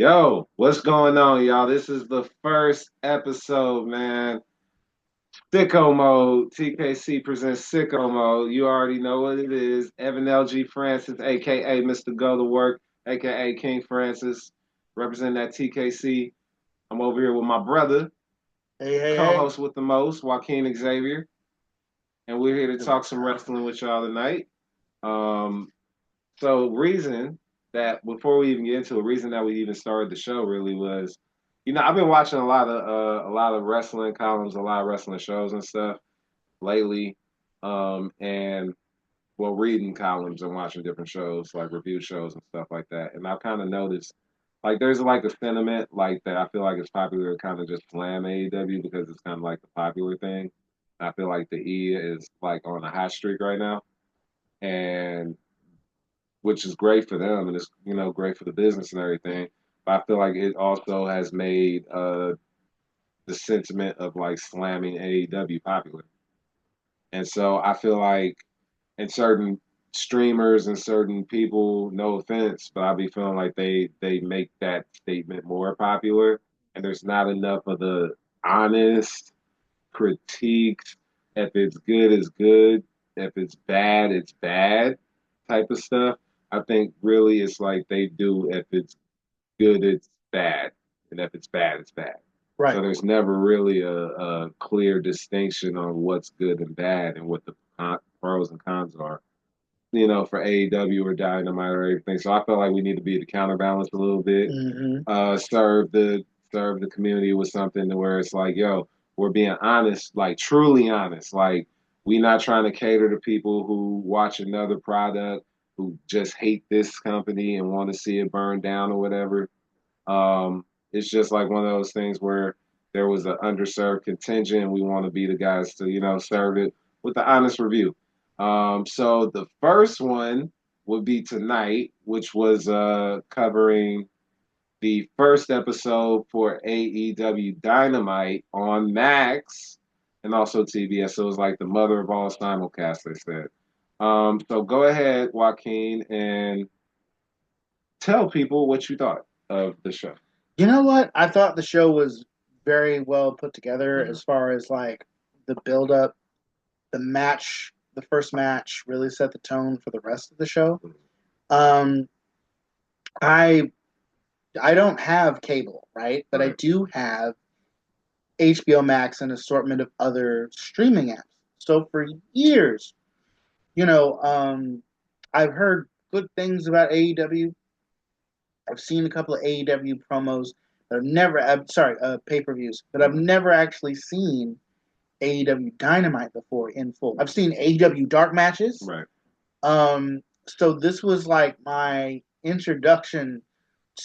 Yo, what's going on, y'all? This is the first episode, man. Sicko Mode. TKC presents Sicko Mode. You already know what it is. Evan LG Francis, aka Mr. Go to Work, aka King Francis, representing that TKC. I'm over here with my brother, Hey, hey, hey. co-host with the most, Joaquin Xavier, and we're here to talk some wrestling with y'all tonight. Um, reason that before we even get into it, reason that we even started the show really was, I've been watching a lot of wrestling columns, a lot of wrestling shows and stuff lately, and well, reading columns and watching different shows like review shows and stuff like that. And I've kind of noticed like there's like a sentiment like that I feel like it's popular to kind of just slam AEW because it's kind of like the popular thing. I feel like the E is like on a hot streak right now, and which is great for them and it's great for the business and everything. But I feel like it also has made the sentiment of like slamming AEW popular, and so I feel like in certain streamers and certain people, no offense, but I be feeling like they make that statement more popular, and there's not enough of the honest critiques. If it's good, it's good. If it's bad type of stuff. I think really it's like they do if it's good, it's bad. And if it's bad, it's bad. Right. So there's never really a clear distinction on what's good and bad and what the pros and cons are, for AEW or Dynamite or everything. So I feel like we need to be the counterbalance a little bit, hmm serve the community with something to where it's like, yo, we're being honest, like truly honest. Like we not trying to cater to people who watch another product who just hate this company and want to see it burn down or whatever. It's just like one of those things where there was an underserved contingent and we want to be the guys to, serve it with the honest review. So the first one would be tonight, which was covering the first episode for AEW Dynamite on Max and also TBS. So it was like the mother of all simulcasts, they said. So go ahead, Joaquin, and tell people what you thought of the show. You know what? I thought the show was very well put together Mm-hmm. as far as like the build up, the match, the first match really set the tone for the rest of the show. Um, I I don't have cable, right? But I Right. do have HBO Max and an assortment of other streaming apps. So for years, you know, um, I've heard good things about AEW. I've seen a couple of AEW promos, but I've never, sorry, pay per views, but I've Mm-hmm. never actually seen AEW Dynamite before in full. I've seen AEW dark matches. Right. So this was like my introduction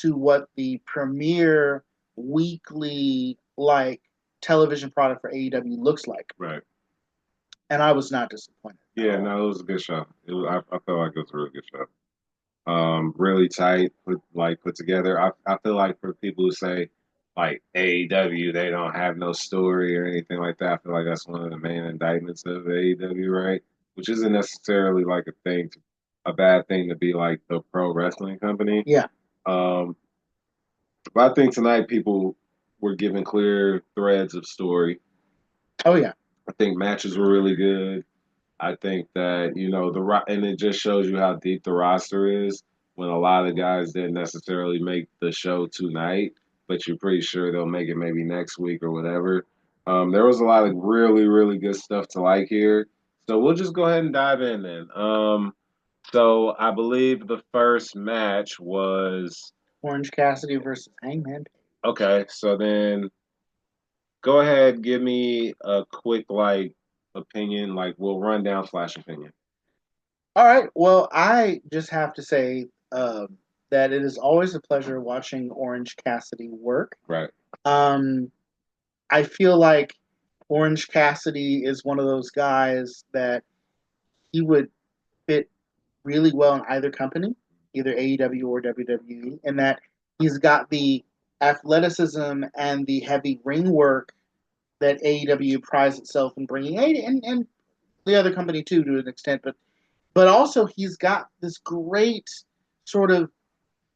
to what the premier weekly like television product for AEW looks like, Right. and I was not disappointed at Yeah, all. no, it was a good show. I felt like it was a really good show. Really tight, put together. I feel like for people who say like AEW, they don't have no story or anything like that. I feel like that's one of the main indictments of AEW, right? Which isn't necessarily like a bad thing to be like the pro wrestling company. Yeah. Um, but I think tonight people were given clear threads of story. Oh yeah. I think matches were really good. I think that and it just shows you how deep the roster is when a lot of guys didn't necessarily make the show tonight, but you're pretty sure they'll make it maybe next week or whatever. There was a lot of really really good stuff to like here, so we'll just go ahead and dive in then. So I believe the first match was Orange Cassidy versus Hangman. okay. So then go ahead, give me a quick like opinion, like we'll run down slash opinion. All right. Well, I just have to say that it is always a pleasure watching Orange Cassidy work. Right. Um, I feel like Orange Cassidy is one of those guys that he would fit really well in either company, either AEW or WWE, in that he's got the athleticism and the heavy ring work that AEW prides itself in bringing, and the other company too to an extent, but also he's got this great sort of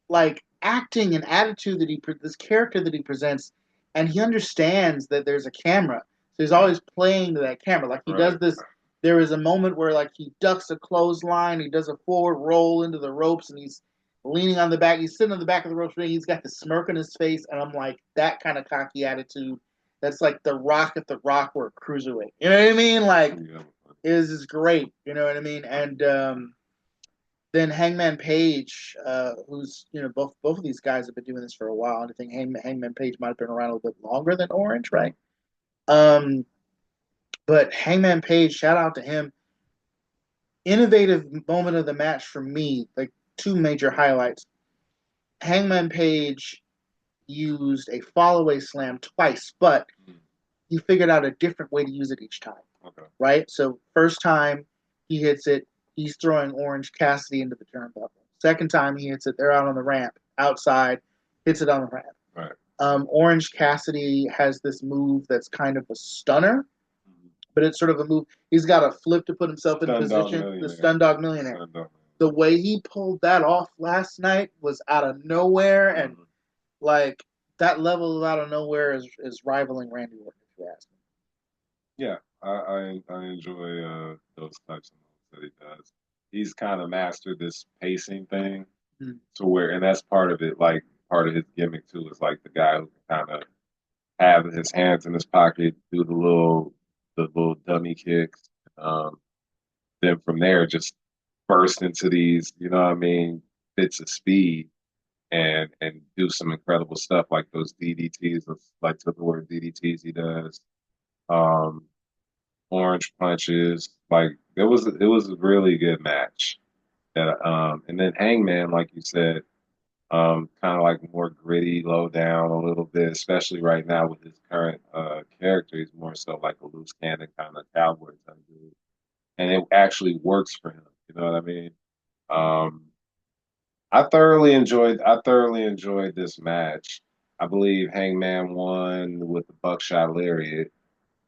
like acting and attitude that this character that he presents, and he understands that there's a camera, so he's always playing to that camera. Like he does this. There is a moment where like he ducks a clothesline, he does a forward roll into the ropes, and he's leaning on the back. He's sitting on the back of the ropes, and he's got the smirk on his face, and I'm like, that kind of cocky attitude. That's like the Rock at the Rock or Cruiserweight. You know what I mean? Like, is great. You know what I mean? And then Hangman Page, who's both of these guys have been doing this for a while. And I think Hangman Page might have been around a little bit longer than Orange, right? But Hangman Page, shout out to him. Innovative moment of the match for me, like two major highlights. Hangman Page used a fallaway slam twice, but he figured out a different way to use it each time. Okay. Right? So first time he hits it, he's throwing Orange Cassidy into the turnbuckle. Second time he hits it, they're out on the ramp, outside, hits it on the ramp. Right. Orange Cassidy has this move that's kind of a stunner, but it's sort of a move. He's got a flip to put himself in position. The Stun Dog Millionaire. The way he pulled that off last night was out of nowhere, and like that level of out of nowhere is rivaling Randy Orton, if you ask me. Yeah, I enjoy those types of moves that he does. He's kind of mastered this pacing thing to where, and that's part of it. Like part of his gimmick too is like the guy who can kind of have his hands in his pocket, do the little dummy kicks. Then from there, just burst into these, you know what I mean, fits of speed and do some incredible stuff like those DDTs, like to the word DDTs he does. Orange punches. Like it was a really good match. That and then Hangman, like you said, kind of like more gritty, low down a little bit, especially right now with his current character. He's more so like a loose cannon kind of cowboy type dude, and it actually works for him. You know what I mean? Um, I thoroughly enjoyed this match. I believe Hangman won with the buckshot lariat.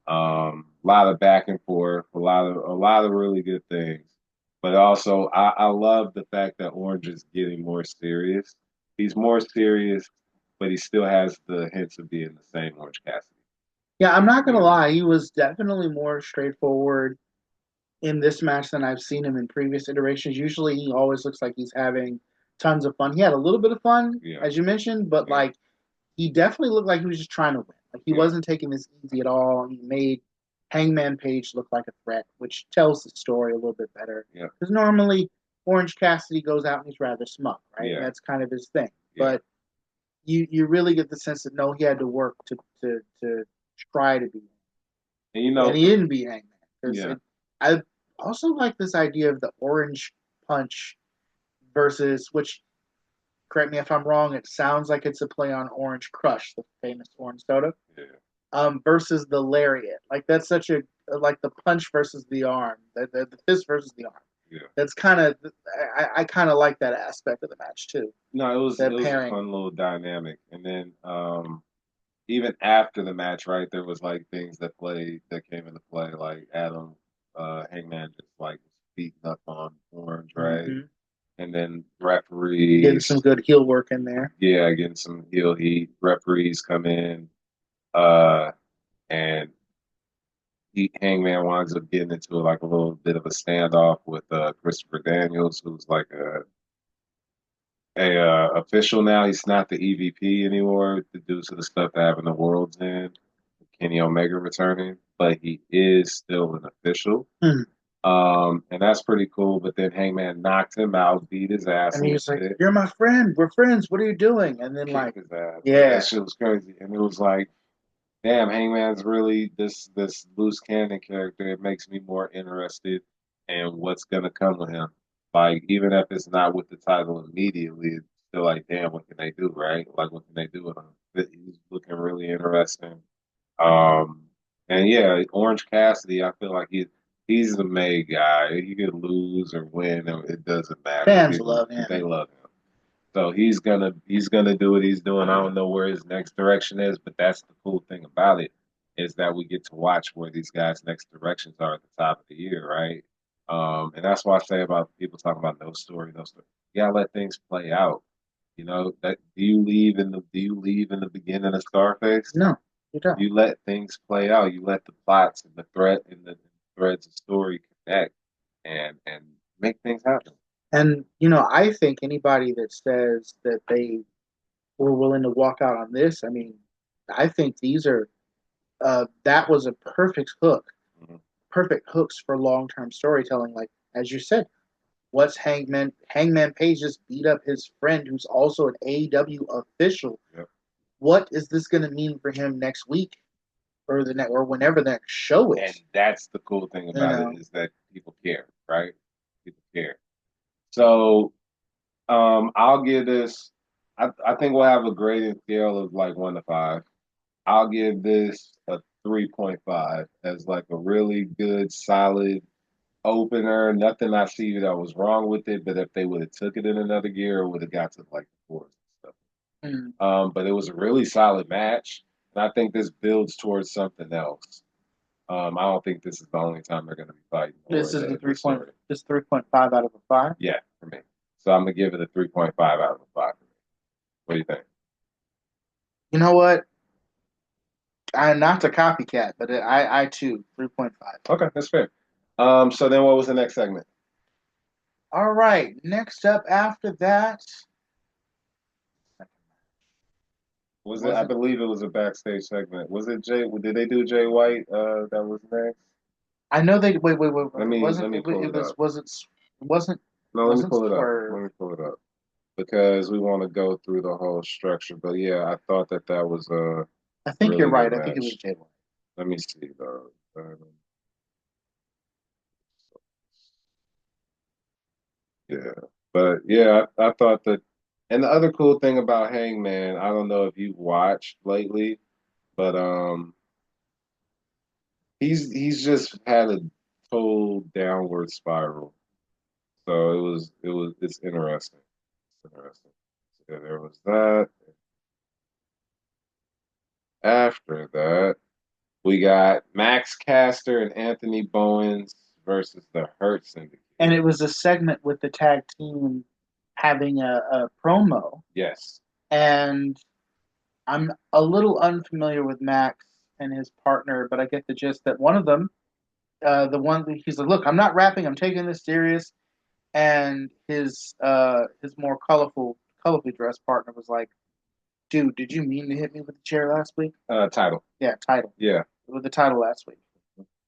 A lot of back and forth, a lot of really good things. But also, I love the fact that Orange is getting more serious. He's more serious, but he still has the hints of being the same Orange Cassidy. Yeah, I'm not gonna lie. He was definitely more straightforward in this match than I've seen him in previous iterations. Usually, he always looks like he's having tons of fun. He had a little bit of fun, as you mentioned, but like he definitely looked like he was just trying to win. Like he wasn't taking this easy at all. He made Hangman Page look like a threat, which tells the story a little bit better. Because normally Orange Cassidy goes out and he's rather smug, right? And that's kind of his thing. But you really get the sense that no, he had to work to try to beat him. And he didn't beat Hangman. I also like this idea of the orange punch versus, which, correct me if I'm wrong, it sounds like it's a play on Orange Crush, the famous orange soda. Versus the lariat. Like that's such a like the punch versus the arm, the fist versus the arm. That's kind of I kind of like that aspect of the match too. No, it was a fun little dynamic, and then even after the match, right, there was like things that came into play, like Adam Hangman just like beating up on Orange, right, and then referees getting some good heel work in there. Yeah, getting some heel heat. Referees come in, and Hangman winds up getting into like a little bit of a standoff with Christopher Daniels, who's like a official now. He's not the EVP anymore due to the stuff that happened in the World's End, Kenny Omega returning, but he is still an official. And that's pretty cool. But then Hangman knocked him out, beat his ass, and he was like, "You're my friend. We're friends. What are you doing?" And then like, his ass. That shit was crazy. And it was like, damn, Hangman's really this loose cannon character. It makes me more interested in what's gonna come with him. Like, even if it's not with the title immediately, it's still like, damn, what can they do, right? Like, what can they do with him? He's looking really interesting. And yeah, Orange Cassidy, I feel like he's the main guy. He could lose or win, it doesn't matter. Fans love him. They love him. So he's gonna do what he's doing. I don't know where his next direction is, but that's the cool thing about it, is that we get to watch where these guys' next directions are at the top of the year, right? And that's why I say about people talking about no story, no story. You gotta let things play out. You know that do you leave in the beginning of Scarface? No, you don't. You let things play out. You let the plots and the threads of story connect and make things happen. And I think anybody that says that they were willing to walk out on this, I mean, I think these are that was a Hmm. perfect hooks for long term storytelling. Like as you said, what's Hangman Page just beat up his friend who's also an AEW official. Yep. What is this going to mean for him next week or the next or whenever the next show And is? that's the cool thing You about it know, is that people care, right? People care. So I'll give this. I think we'll have a grading scale of like 1 to 5. I'll give this a 3.5 as like a really good, solid opener. Nothing I see that was wrong with it, but if they would have took it in another gear, it would have got to like the fours and stuff. mm. But it was a really solid match, and I think this builds towards something else. I don't think this is the only time they're going to be fighting or This is the the 3 point. story. This 3.5 out of a 5. Yeah, for me. So I'm gonna give it a 3.5 out of a 5 for me. What do you think? You know what? I not a copycat, but I too 3.5. Okay, that's fair. So then what was the next segment? All right. Next up after that, Was it? was I it? believe it was a backstage segment. Was it Jay? Did they do Jay White? That was next. I know they wait. Let It me let wasn't. me pull It it up. No, let me wasn't pull it up. Let Swerve. me pull it up because we want to go through the whole structure. But yeah, I thought that that was a I think you're really good right. I think it was match. Jay White. Let me see though. Yeah, but yeah, I thought that. And the other cool thing about Hangman, I don't know if you've watched lately, but he's just had a total downward spiral. So it's interesting. It's interesting. So yeah, there was that. After that, we got Max Caster and Anthony Bowens versus the Hurt And Syndicate. it was a segment with the tag team having a promo. Yes. And I'm a little unfamiliar with Max and his partner, but I get the gist that one of them, the one he's like, look, I'm not rapping. I'm taking this serious. And his more colorfully dressed partner was like, dude, did you mean to hit me with the chair last week? Title. Yeah, title. Yeah. With the title last week.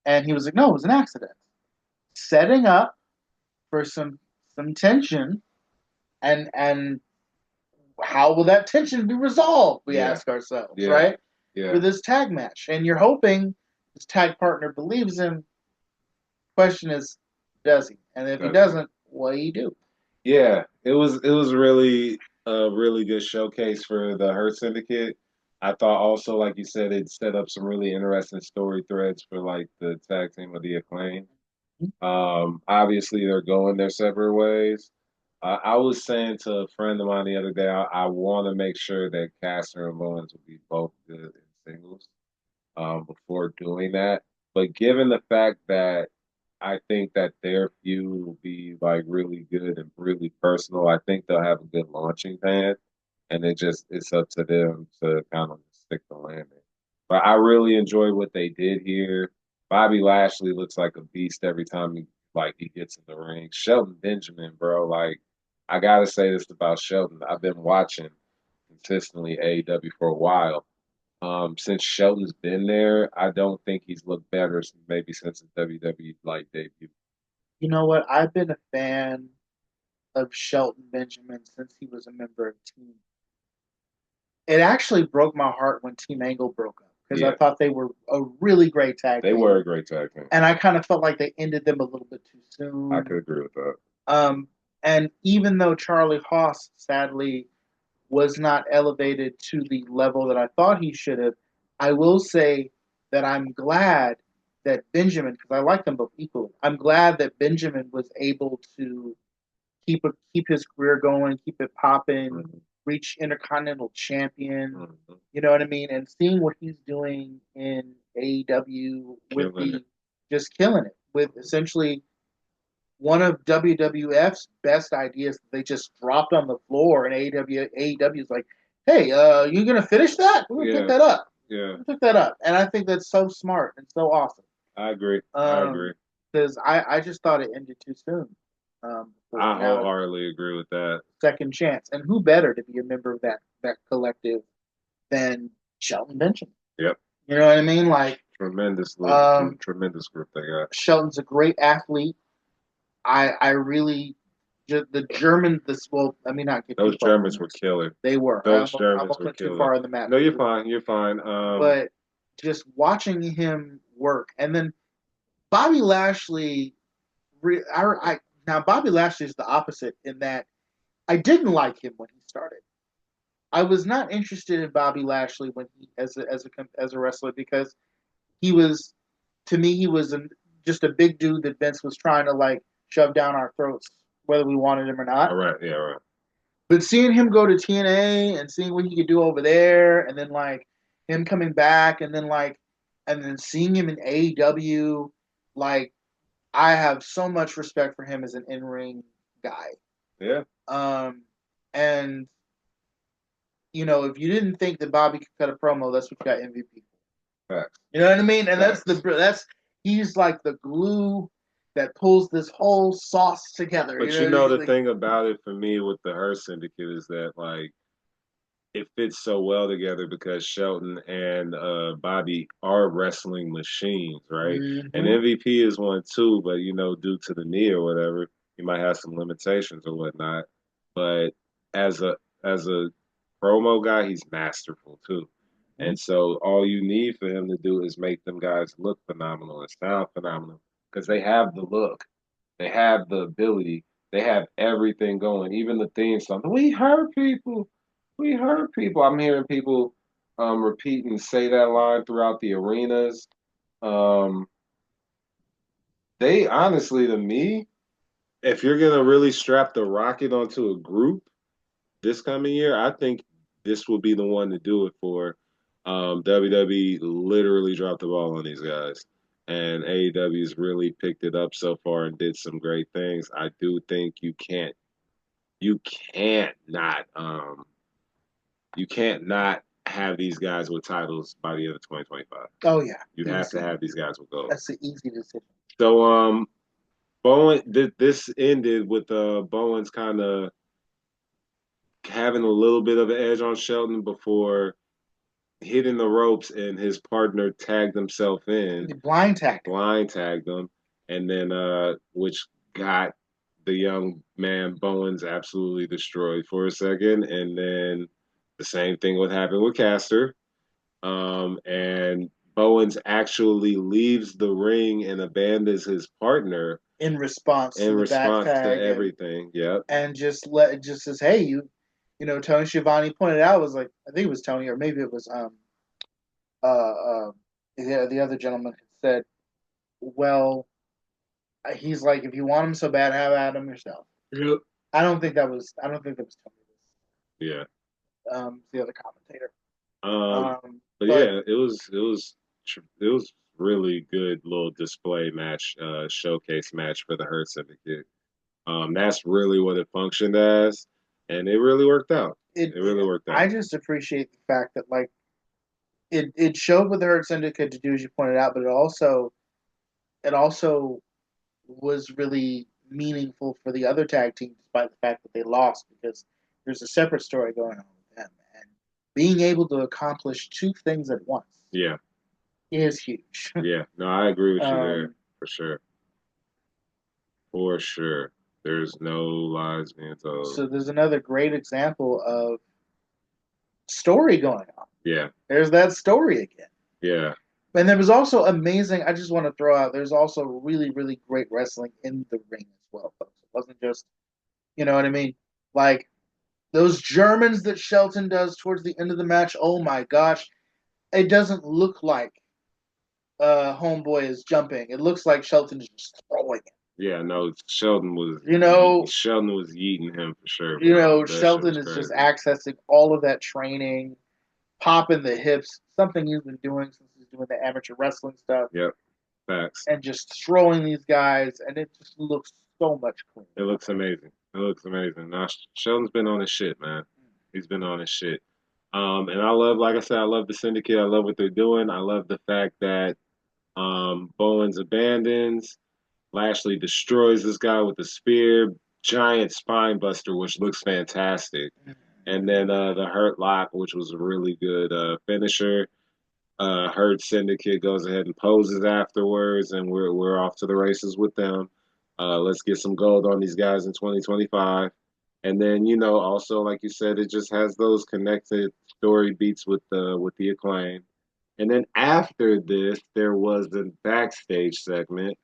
And he was like, no, it was an accident. Setting up for some tension and how will that tension be resolved? We Yeah. ask ourselves, Yeah. right? For Yeah. this tag match. And you're hoping his tag partner believes him. Question is, does he? And if he Does he? doesn't, what do you do? Yeah, it was really a really good showcase for the Hurt Syndicate. I thought also, like you said, it set up some really interesting story threads for like the tag team of the Acclaim. Obviously they're going their separate ways. I was saying to a friend of mine the other day, I want to make sure that Caster and Bowens will be both good in singles before doing that. But given the fact that I think that their feud will be like really good and really personal, I think they'll have a good launching pad, and it's up to them to kind of stick the landing. But I really enjoy what they did here. Bobby Lashley looks like a beast every time he gets in the ring. Shelton Benjamin, bro, like I gotta say this about Shelton. I've been watching consistently AEW for a while since Shelton's been there, I don't think he's looked better maybe since his WWE like debut. You know what? I've been a fan of Shelton Benjamin since he was a member of Team. It actually broke my heart when Team Angle broke up because I Yeah, thought they were a really great tag they were team, a great tag team. and I kind of felt like they ended them a little bit too I could soon. agree with that. Um, and even though Charlie Haas sadly was not elevated to the level that I thought he should have, I will say that I'm glad that Benjamin, because I like them both equally, I'm glad that Benjamin was able to keep his career going, keep it popping, Mm-hmm. reach Intercontinental Champion. Mm-hmm. You know what I mean? And seeing what he's doing in AEW with Killing the it. just killing it with essentially one of WWF's best ideas that they just dropped on the floor, and AEW is like, "Hey, you gonna finish that? We're gonna pick that up. Yeah. Pick that up." And I think that's so smart and so awesome. I agree. I agree. Because I just thought it ended too soon. I wholeheartedly agree with that. Second chance, and who better to be a member of that collective than Shelton Benjamin? Yep. You know what I mean? Like tremendous group they got. Shelton's a great athlete. I really the German well, I mean not get those Germans were killer. They were. Those Germans were killer. Too far in the match. No, you're fine. You're fine. But just watching him work, and then Bobby Lashley. Now Bobby Lashley is the opposite in that I didn't like him when he started. I was not interested in Bobby Lashley when he as a wrestler because he was, to me, he was just a big dude that Vince was trying to like shove down our throats, whether we wanted him or not. All right, yeah, all right. But seeing him go to TNA and seeing what he could do over there, and then like him coming back, and then seeing him in AEW, like I have so much respect for him as an in-ring guy. Yeah. And you know, if you didn't think that Bobby could cut a promo, that's what you got MVP for. Facts. You know what I mean? And Facts. that's he's like the glue that pulls this whole sauce together. But you know the thing about it for me with the Hurt Syndicate is that like it fits so well together because Shelton and Bobby are wrestling machines, right? Mm-hmm. And MVP is one too, but you know, due to the knee or whatever, he might have some limitations or whatnot. But as a promo guy, he's masterful too. And so all you need for him to do is make them guys look phenomenal and sound phenomenal because they have the look, they have the ability, they have everything going. Even the theme song, we hurt people. We hurt people. I'm hearing people repeat and say that line throughout the arenas. They honestly, to me, if you're gonna really strap the rocket onto a group this coming year, I think this will be the one to do it for. WWE literally dropped the ball on these guys, and AEW's really picked it up so far and did some great things. I do think you can't not you can't not have these guys with titles by the end of 2025. Oh yeah, you have to have these guys with gold. That's an easy decision. So Bowen, this ended with Bowen's kind of having a little bit of an edge on Shelton before hitting the ropes, and his partner tagged himself in. Blind tagged him, and then which got the young man Bowens absolutely destroyed for a second, and then the same thing would happen with Caster, and Bowens actually leaves the ring and abandons his partner in response to everything. Yep, and just says, "Hey, you know, Tony Schiavone pointed out was like, I think it was Tony, or maybe it was the other gentleman said, well, he's like, if you want him so bad, have at him yourself." Yep. I don't think that was Tony. Yeah. The other commentator. But yeah, it was really good little display match, showcase match for the Hurt Syndicate. That's really what it functioned as, and it really worked out. It really worked out. I just appreciate the fact that like it showed what the Hurt Syndicate to do, as you pointed out, but it also was really meaningful for the other tag team, despite the fact that they lost, because there's a separate story going on with them, and being able to accomplish two things at once, is huge. Yeah, no, I agree with you there for sure. For sure, there's no lies being told. So there's another great example of story going on. Yeah, there's that story again. Yeah. And there was also amazing, I just want to throw out, there's also really, really great wrestling in the ring as well, folks. It wasn't just, you know what I mean? Like, those Germans that Shelton does towards the end of the match, oh my gosh. It doesn't look like Homeboy is jumping. It looks like Shelton is just throwing it. Yeah, no, Shelton was yeeting him for sure. You know, Shelton is just accessing all of that training, popping the hips, something he's been doing since he's doing the amateur wrestling stuff. Yep, facts. And just throwing these guys, and it just looks so much cleaner. It looks amazing. It looks amazing. Now Sheldon's been on his shit, man. He's been on his shit. And I love, like I said, I love the syndicate. I love what they're doing. I love the fact that Bowens abandons. Lashley destroys this guy with a spear, giant spine buster, which looks fantastic. And then the Hurt Lock, which was a really good finisher. Hurt Syndicate goes ahead and poses afterwards, and we're off to the races with them. Let's get some gold on these guys in 2025. And then, also like you said, it just has those connected story beats with the Acclaim. And then after this, there was the backstage segment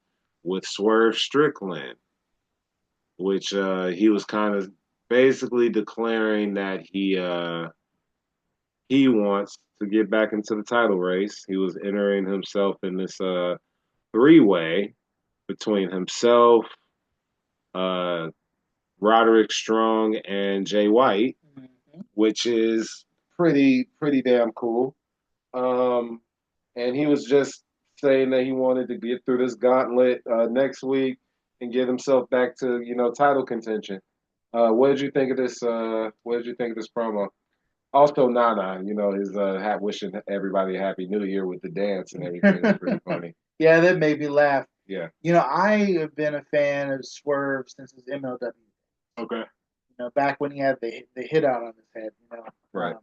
with Swerve Strickland, which he was kind of basically declaring that he wants to get back into the title race. He was entering himself in this three-way between himself, uh, Roderick Strong, and Jay White, which is pretty damn cool. And he was just saying that he wanted to get through this gauntlet next week and get himself back to title contention. What did you think of this? What did you think of this promo? Also, Nana, his wishing everybody a happy New Year with the dance and everything was pretty funny. Yeah, that made me laugh. Yeah. I have been a fan of Swerve since his MLW. Okay. Back when he had the hit out on his head. Right.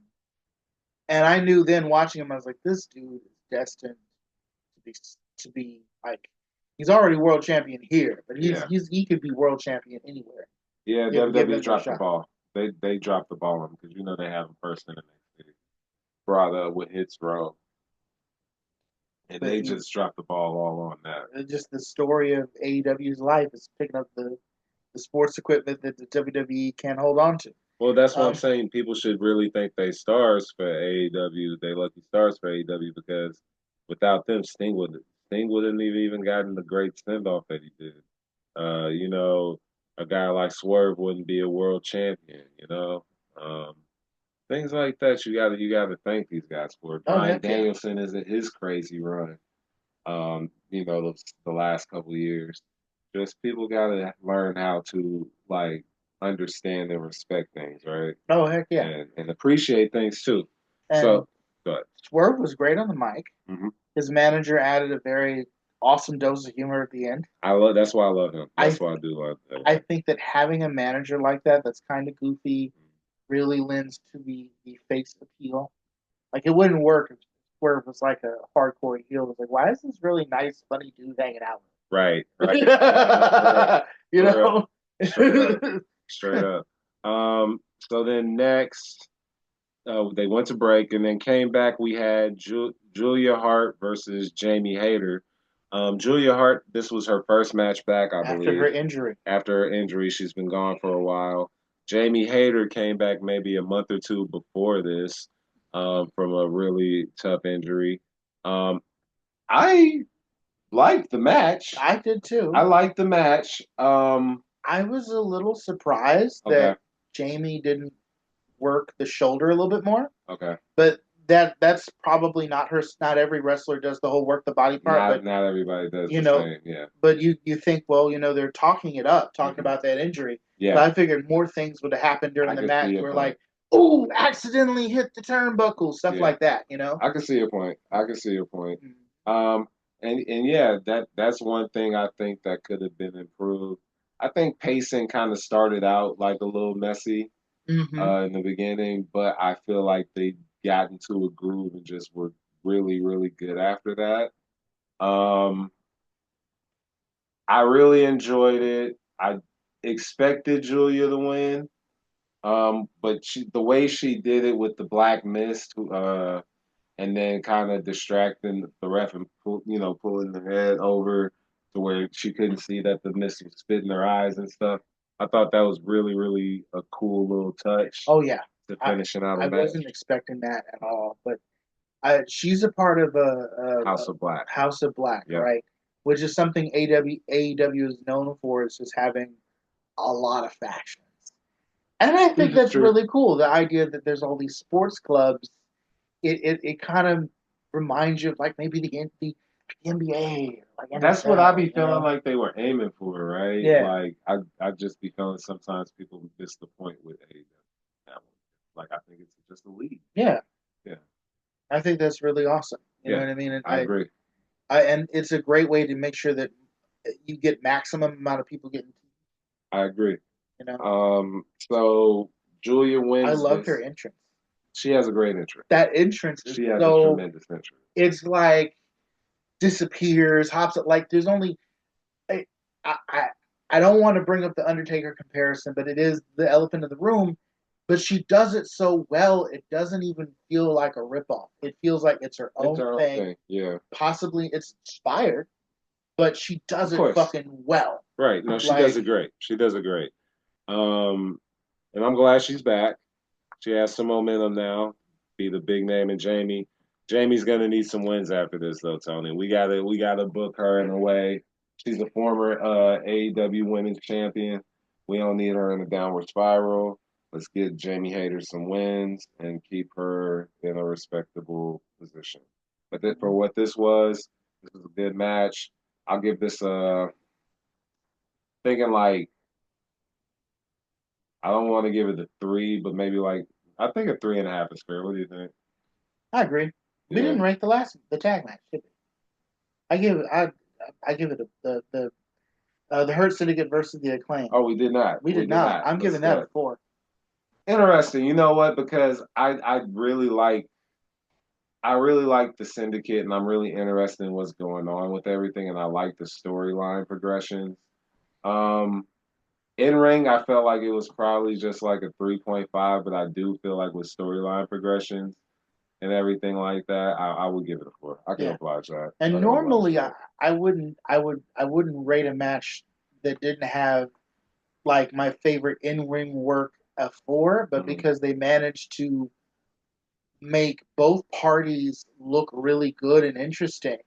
And I knew then watching him, I was like, this dude is destined to be like, he's already world champion here, but he could be world champion anywhere. Yeah, WWE dropped the ball. They dropped the ball on him because they have him first in the next city. Brought up with Hits Row. And they just dropped the ball all on that. Just the story of AEW's life is picking up the sports equipment that the WWE can't hold on to. Well, that's what I'm saying. People should really thank they stars for AEW. They lucky stars for AEW because without them, Sting wouldn't have even gotten the great send off that he did. A guy like Swerve wouldn't be a world champion. Things like that. You gotta thank these guys for. Bryan Danielson is his crazy run. The last couple of years. Just people gotta learn how to understand and respect things, right? Oh heck yeah, and appreciate things too. And so, go ahead. Swerve was great on the mic. Mm-hmm. His manager added a very awesome dose of humor at the end. That's why I love him. That's why I do love him. I think that having a manager like that's kind of goofy really lends to the face appeal. Like it wouldn't work if Swerve was like a hardcore heel. It was like, why is this really nice, funny dude hanging out with? Right. Straight up. So then next, they went to break and then came back. We had Julia Hart versus Jamie Hayter. Julia Hart, this was her first match back, I believe. After her injury, she's been gone for a while. Jamie Hayter came back maybe a month or two before this from a really tough injury. I liked the match. I did too. I liked the match. I was a little surprised that Jamie didn't work the shoulder a little bit more. Okay. But that's probably not her. Not every wrestler does the whole work the body part. Not everybody does. Same, yeah. But you think, well, they're talking it up, talking about that injury. Yeah. But I figured more things would have happened during the match. Where like, oh, accidentally hit the turnbuckle, stuff like that. I can see your point. Mm-hmm. And yeah, that's one thing I think that could have been improved. I think pacing kind of started out like a little messy in the beginning, but I feel like they got into a groove and just were really, really good after that. I really enjoyed it. I expected Julia to win, but the way she did it with the black mist, and then kind of distracting the ref and pulling the head over to where she couldn't see that the mist was spitting her eyes and stuff. I thought that was really, really a cool little touch. Oh yeah, to finishing out a match. I wasn't expecting that at all, but she's a part of a House of Black. House of Black, right? Which is something AEW is known for, is just having a lot of factions, and I think that's really cool. The idea that there's all these sports clubs. It kind of reminds you of like maybe the NBA, like That's what I be NFL, feeling like they were aiming for, right? Yeah. Like I just be feeling sometimes people miss the point with AEW. Like I think it's just a league. Yeah. Yeah. I think that's really awesome. You know Yeah. what I mean? And I agree. and it's a great way to make sure that you get maximum amount of people getting. I agree. You know, So Julia I wins loved this. her entrance. She has a great entrance. That entrance is She has a so. tremendous entrance. It's like disappears, hops. Like there's only. I I I don't want to bring up the Undertaker comparison, but it is the elephant in the room. But she does it so well, it doesn't even feel like a ripoff. It feels like it's her It's own her own thing. thing. Yeah. Possibly it's inspired, but she does Of it course. fucking well. Right. No, she Like, does it great. She does it great. And I'm glad she's back. She has some momentum now. Be the big name in Jamie. Jamie's gonna need some wins after this though, Tony. We gotta book her in a way. She's a former AEW Women's Champion. We don't need her in a downward spiral. Let's get Jamie Hayter some wins and keep her in a respectable position. But for what this was a good match. I'll give this thinking like I don't want to give it a 3, but maybe like I think a 3.5 is fair. What do you think? I agree. We Yeah. didn't rank the tag match, did we? I give it the Hurt Syndicate versus the Acclaim. Oh, we did not. We did not. I'm giving that a 4. Interesting. You know what? Because I really like the Syndicate, and I'm really interested in what's going on with everything, and I like the storyline progressions. Um, in ring, I felt like it was probably just like a 3.5, but I do feel like with storyline progressions and everything like that, I would give it a 4. I can oblige that. And normally I wouldn't rate a match that didn't have like my favorite in ring work a 4, but because they managed to make both parties look really good and interesting,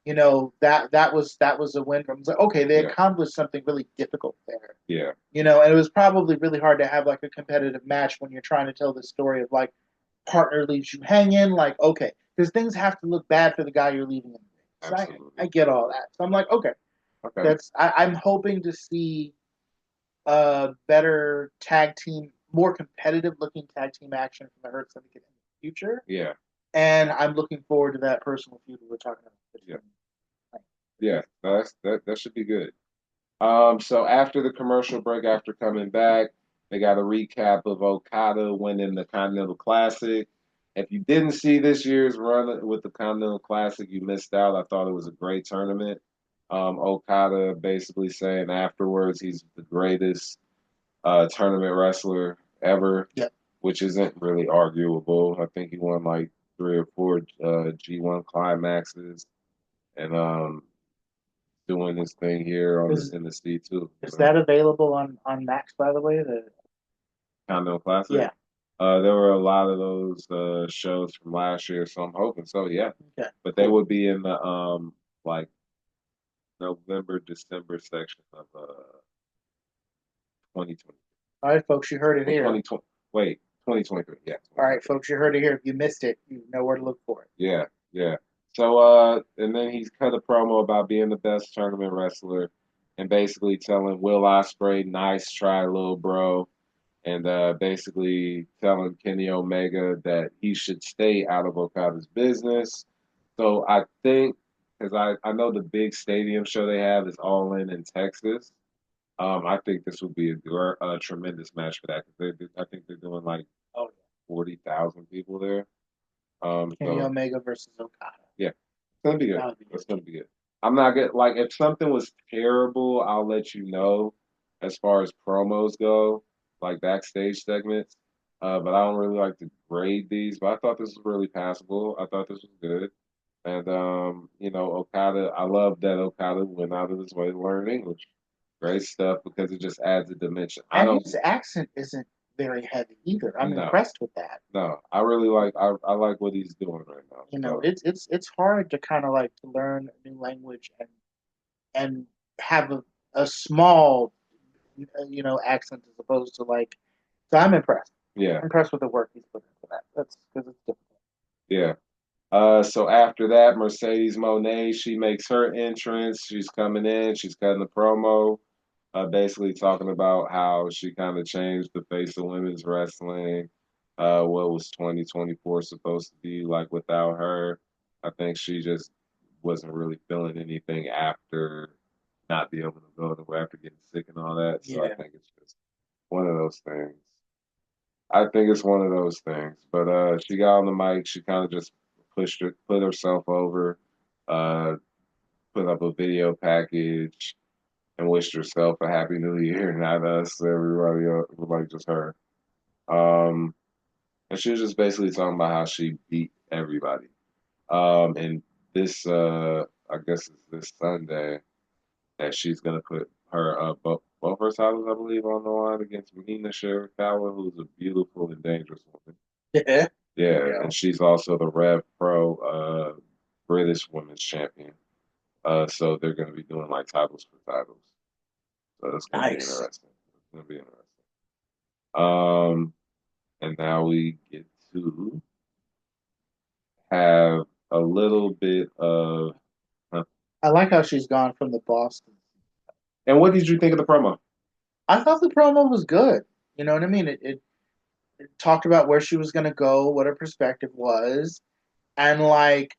that was a win. From like, okay, they accomplished something really difficult there. Yeah. And it was probably really hard to have like a competitive match when you're trying to tell the story of like partner leaves you hanging. Like, okay, because things have to look bad for the guy you're leaving in. So I get all that. So I'm like, okay. I'm hoping to see a better tag team, more competitive looking tag team action from the Hurt Syndicate in the future. Yeah. And I'm looking forward to that personal feud we were talking about. Yeah, that should be good. So after the commercial break, after coming back, they got a recap of Okada winning the Continental Classic. If you didn't see this year's run with the Continental Classic, you missed out. I thought it was a great tournament. Okada basically saying afterwards he's the greatest tournament wrestler ever, which isn't really arguable. I think he won like 3 or 4 G1 climaxes, and doing this thing here in the C2. Is that available on Max, by the way? The Continental Classic? Yeah. There were a lot of those shows from last year, so I'm hoping so, yeah. Okay. But they would be in the like November, December section of 2020. All right, folks, you heard it here. 2020. Wait, 2023. Yeah. All right, folks, you heard it here. If you missed it, you know where to look for it. Yeah, yeah. So, and then he's cut a promo about being the best tournament wrestler, and basically telling Will Ospreay, "Nice try, little bro," and basically telling Kenny Omega that he should stay out of Okada's business. So I think, because I know the big stadium show they have is All In Texas. I think this would be a tremendous match for that because I think they're doing like 40,000 people there. Kenny Omega versus Okada. Yeah, it's gonna be good. It's gonna be good. I'm not good. Like if something was terrible, I'll let you know. As far as promos go, like backstage segments, but I don't really like to grade these. But I thought this was really passable. I thought this was good, and Okada. I love that Okada went out of his way to learn English. Great stuff because it just adds a dimension. And his accent isn't very heavy either. I'm impressed with that. No, I really like. I like what he's doing right now. It's hard to kind of like to learn a new language and have a small accent as opposed to like. So I'm impressed. Yeah, I'm impressed with the work he's put into that. That's because it's difficult. Yeah. So after that, Mercedes Monet, she makes her entrance. She's coming in. She's cutting the promo, basically talking about how she kind of changed the face of women's wrestling. What was 2024 supposed to be like without her? I think she just wasn't really feeling anything after not being able to go to after getting sick and all that. So I Yeah. think it's just one of those things. I think it's one of those things. But she got on the mic. She kind of just put herself over, uh, put up a video package, and wished herself a happy new year. Not us, everybody else, like just her. Um, and she was just basically talking about how she beat everybody. And this, I guess, is this Sunday that she's gonna put her both her titles, I believe, on the line against Mina Shirakawa, who's a beautiful and dangerous woman. Yeah. Yeah, Yeah. and she's also the Rev Pro British Women's Champion. So they're going to be doing like titles for titles. So that's going to be Nice. interesting. It's going to be interesting. Um, and now we get to have a little bit of. Huh. I like how she's gone from the Boston. And what did you think of the promo? I thought the promo was good. You know what I mean? It talked about where she was going to go, what her perspective was, and like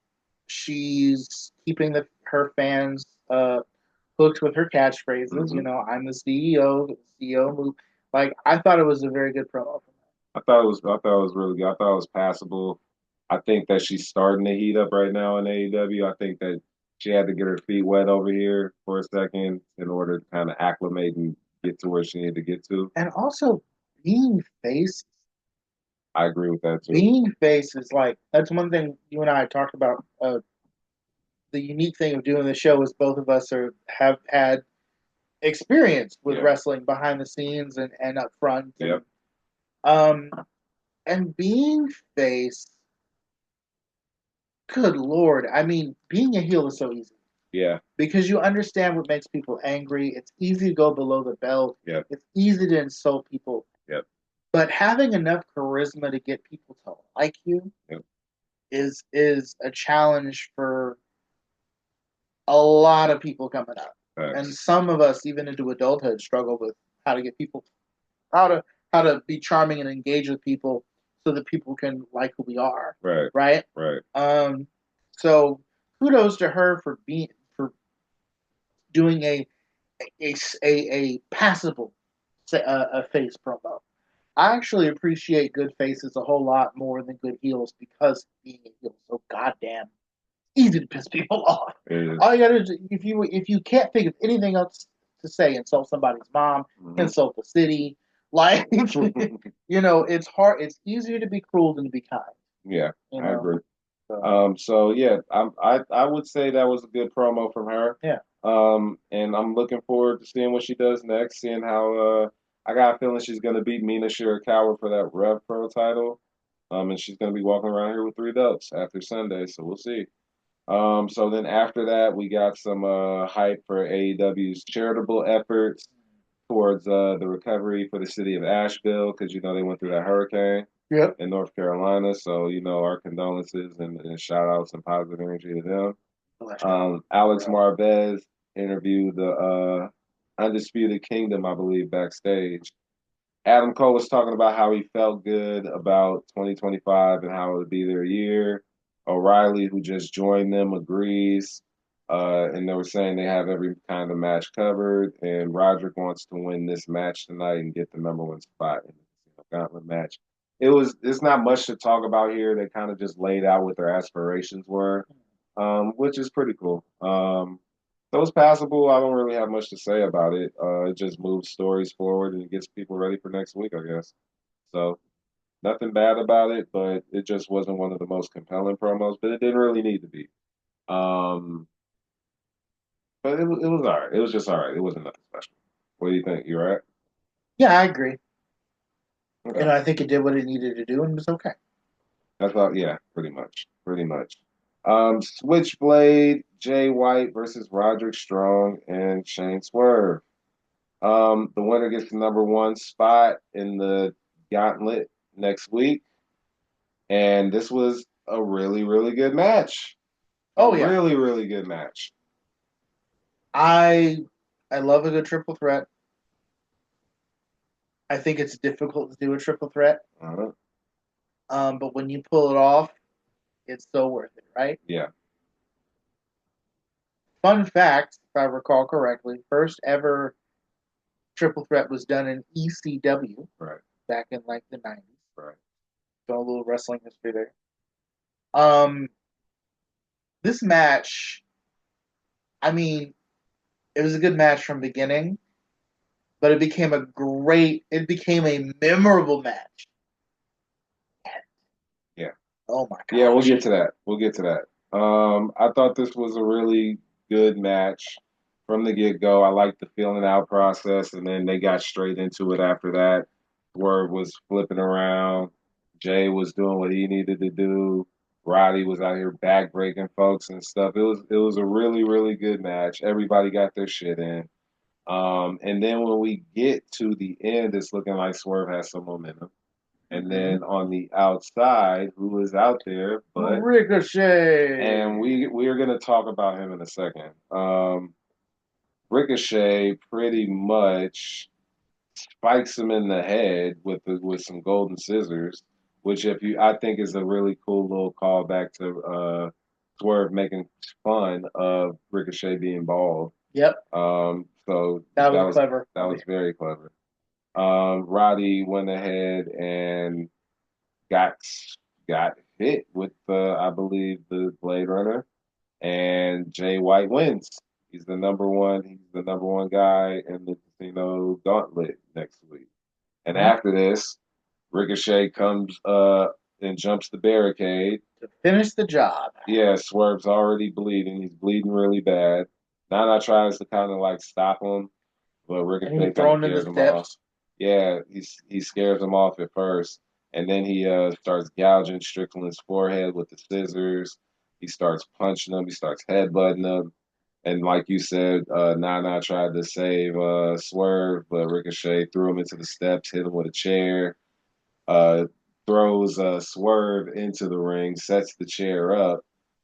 she's keeping her fans hooked with her catchphrases. Hmm. I'm the CEO, the CEO move. Like I thought it was a very good promo from I thought it was really good. I thought it was passable. I think that she's starting to heat up right now in AEW. I think that she had to get her feet wet over here for a second in order to kind of acclimate and get to where she needed to get to. and also being face. I agree with that too. Being face is like that's one thing you and I talked about. The unique thing of doing the show is both of us have had experience with Yeah. wrestling behind the scenes and up front Yep. um and being face, good lord, I mean being a heel is so easy Yeah. because you understand what makes people angry. It's easy to go below the belt. Yep. It's easy to insult people, Yep. but having enough charisma to get people to like you Yep. is a challenge for a lot of people coming up. And Facts. some of us, even into adulthood, struggle with how to get people, how to how to be charming and engage with people, so that people can like who we are, Right. right? Right. Um, so kudos to her for doing a passable a face promo. I actually appreciate good faces a whole lot more than good heels because being a heel is so goddamn easy to piss people off. It is. All you gotta do if you can't think of anything else to say, insult somebody's mom, Mhm. insult the city. Like it's hard. It's easier to be cruel than to be kind. Yeah, You I know. agree. So So yeah, I would say that was a good promo from her. yeah, And I'm looking forward to seeing what she does next, seeing how I got a feeling she's gonna beat Mina Shirakawa for that Rev Pro title. And she's gonna be walking around here with three belts after Sunday, so we'll see. So then after that, we got some hype for AEW's charitable efforts towards the recovery for the city of Asheville because they went through that hurricane yep. in North Carolina. So our condolences and shout outs and positive energy to them. Bless you. Alex Marvez interviewed the Undisputed Kingdom, I believe, backstage. Adam Cole was talking about how he felt good about 2025 and how it would be their year. O'Reilly, who just joined them, agrees. And they were saying they have every kind of match covered. And Roderick wants to win this match tonight and get the number one spot in the gauntlet match. It's not much to talk about here. They kind of just laid out what their aspirations were, which is pretty cool. So it's passable. I don't really have much to say about it. It just moves stories forward and it gets people ready for next week, I guess. So nothing bad about it, but it just wasn't one of the most compelling promos. But it didn't really need to be. Um, but it was all right. It was just all right. It wasn't nothing special. What do you think? You all right? Yeah, I agree. Okay. I think it did what it needed to do, and it was okay. I thought, yeah, pretty much, pretty much. Switchblade, Jay White versus Roderick Strong and Shane Swerve. The winner gets the number one spot in the gauntlet next week. And this was a really, really good match. Oh yeah, Really, really good match. I love a good triple threat. I think it's difficult to do a triple threat, Uh-huh. but when you pull it off, it's so worth it, right? Yeah, Fun fact, if I recall correctly, first ever triple threat was done in ECW right, back in like the 90s. right. So a little wrestling history there. Um, this match, I mean, it was a good match from beginning, but it became a memorable match. Yeah. Oh my Yeah, we'll gosh. get to that. We'll get to that. I thought this was a really good match from the get go. I liked the feeling out process, and then they got straight into it after that. Swerve was flipping around. Jay was doing what he needed to do. Roddy was out here backbreaking folks and stuff. It was a really, really good match. Everybody got their shit in. And then when we get to the end, it's looking like Swerve has some momentum. And then on the outside, who is out there, but Ricochet. and we are going to talk about him in a second. Ricochet pretty much spikes him in the head with some golden scissors, which if you I think is a really cool little callback to Swerve making fun of Ricochet being bald. Yep, So that was clever. that was very clever. Roddy went ahead and got got hit with I believe the Blade Runner, and Jay White wins. He's the number one. He's the number one guy in the Casino Gauntlet next week. And Mhm. after this, Ricochet comes and jumps the barricade. To finish the job. Yeah, Swerve's already bleeding. He's bleeding really bad. Nana tries to kind of like stop him, but And he's Ricochet kind of thrown in the scares him off. steps. Yeah, he scares him off at first, and then he starts gouging Strickland's forehead with the scissors. He starts punching him. He starts headbutting him. And like you said, Nana tried to save Swerve, but Ricochet threw him into the steps, hit him with a chair, uh, throws Swerve into the ring, sets the chair up.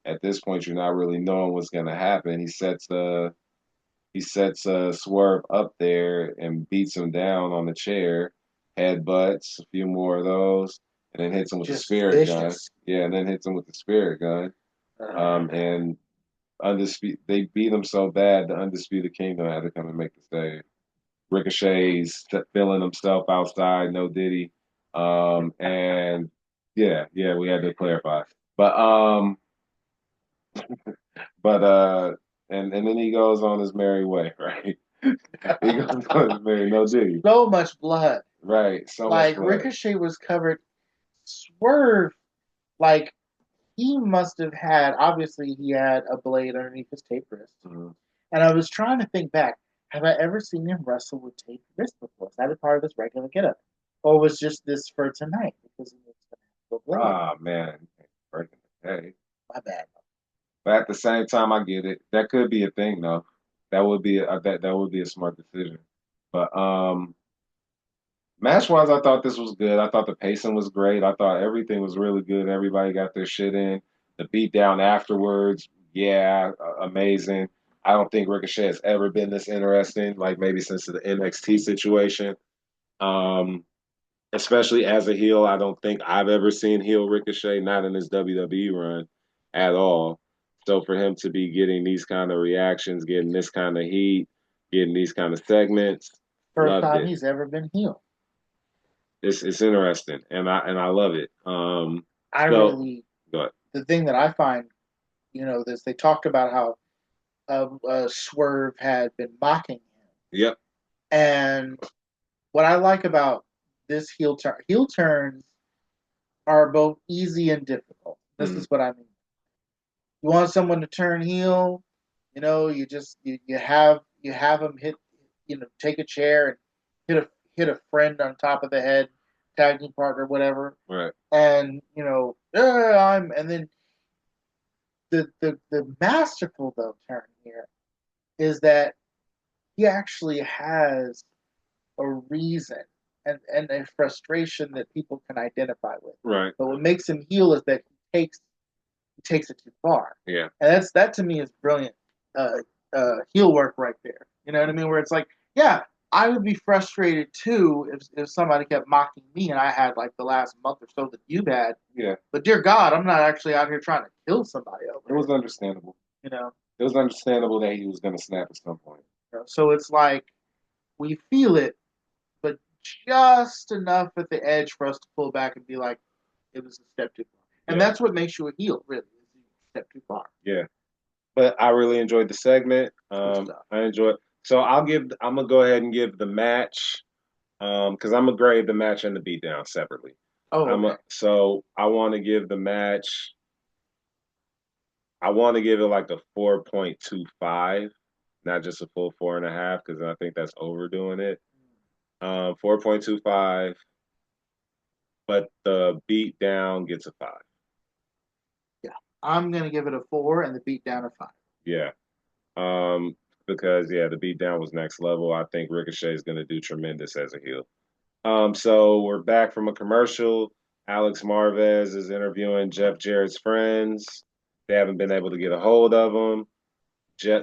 At this point, you're not really knowing what's going to happen. He sets Swerve up there and beats him down on the chair, headbutts, a few more of those, and then hits him with the Just spirit gun. vicious. Yeah, and then hits him with the spirit gun. And undisputed, they beat him so bad, the Undisputed Kingdom had to come and make the save. Ricochet's feeling himself outside, no Diddy. And yeah, we had to clarify. But but and then he goes on his merry way, right? He goes on his merry no Diddy. So much blood. Right, so much Like blood. Ricochet was covered. Swerve, like he must have had. Obviously, he had a blade underneath his taped wrist. Mm-hmm. And I was trying to think back. Have I ever seen him wrestle with taped wrist before? Is that a part of his regular getup, or was just this for tonight because he was going to blade? Ah man, breaking the day. My bad. But at the same time, I get it. That could be a thing, though. That would be a smart decision. But match wise, I thought this was good. I thought the pacing was great. I thought everything was really good. Everybody got their shit in. The beat down afterwards, yeah, amazing. I don't think Ricochet has ever been this interesting, like maybe since the NXT situation. Um, Especially as a heel, I don't think I've ever seen heel Ricochet, not in his WWE run at all. So for him to be getting these kind of reactions, getting this kind of heat, getting these kind of segments, First loved time it. he's ever been healed. It's interesting, and I love it. I So really go ahead. the thing that I find, this they talked about how Swerve had been mocking him, Yep. and what I like about this heel turns are both easy and difficult. This Mm-hmm. is what I mean. You want someone to turn heel, you just you have them hit, take a chair and hit a friend on top of the head, tag team partner, whatever, Right. and and then the masterful though turn here is that he actually has a reason and a frustration that people can identify with. Right. But what makes him heel is that he takes he takes it too far. Yeah. And that to me is brilliant heel work right there. You know what I mean? Where it's like, yeah, I would be frustrated too if somebody kept mocking me and I had like the last month or so that you've had. Yeah. But dear God, I'm not actually out here trying to kill somebody over It was it. understandable. You know? It was understandable that he was going to snap at some point. So it's like we feel it, but just enough at the edge for us to pull back and be like, it was a step too far. And Yeah. that's what makes you a heel, really, is you step too far. Yeah. But I really enjoyed the segment. I enjoyed. So I'm gonna go ahead and give the match, because I'm gonna grade the match and the beatdown separately. Oh, okay. So I want to give the match. I want to give it like a 4.25, not just a full 4.5, because I think that's overdoing it. 4.25, but the beatdown gets a 5. Yeah. I'm going to give it a 4 and the beat down a 5. Yeah. Because the beatdown was next level. I think Ricochet is going to do tremendous as a heel. So we're back from a commercial. Alex Marvez is interviewing Jeff Jarrett's friends. They haven't been able to get a hold of him.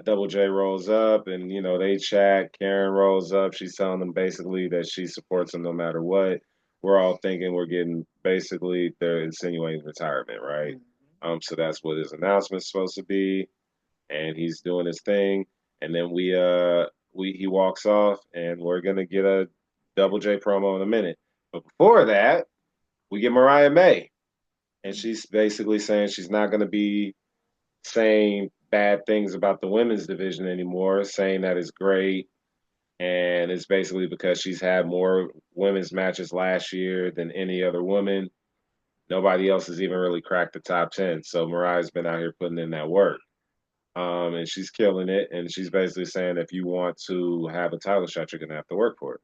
Double J rolls up, and they chat. Karen rolls up. She's telling them basically that she supports him no matter what. We're all thinking we're getting basically they're insinuating retirement, right? So that's what his announcement's supposed to be, and he's doing his thing, and then he walks off, and we're gonna get a Double J promo in a minute. But before that, we get Mariah May, and she's basically saying she's not gonna be saying bad things about the women's division anymore, saying that it's great. And it's basically because she's had more women's matches last year than any other woman. Nobody else has even really cracked the top 10. So Mariah's been out here putting in that work. And she's killing it. And she's basically saying if you want to have a title shot, you're going to have to work for it.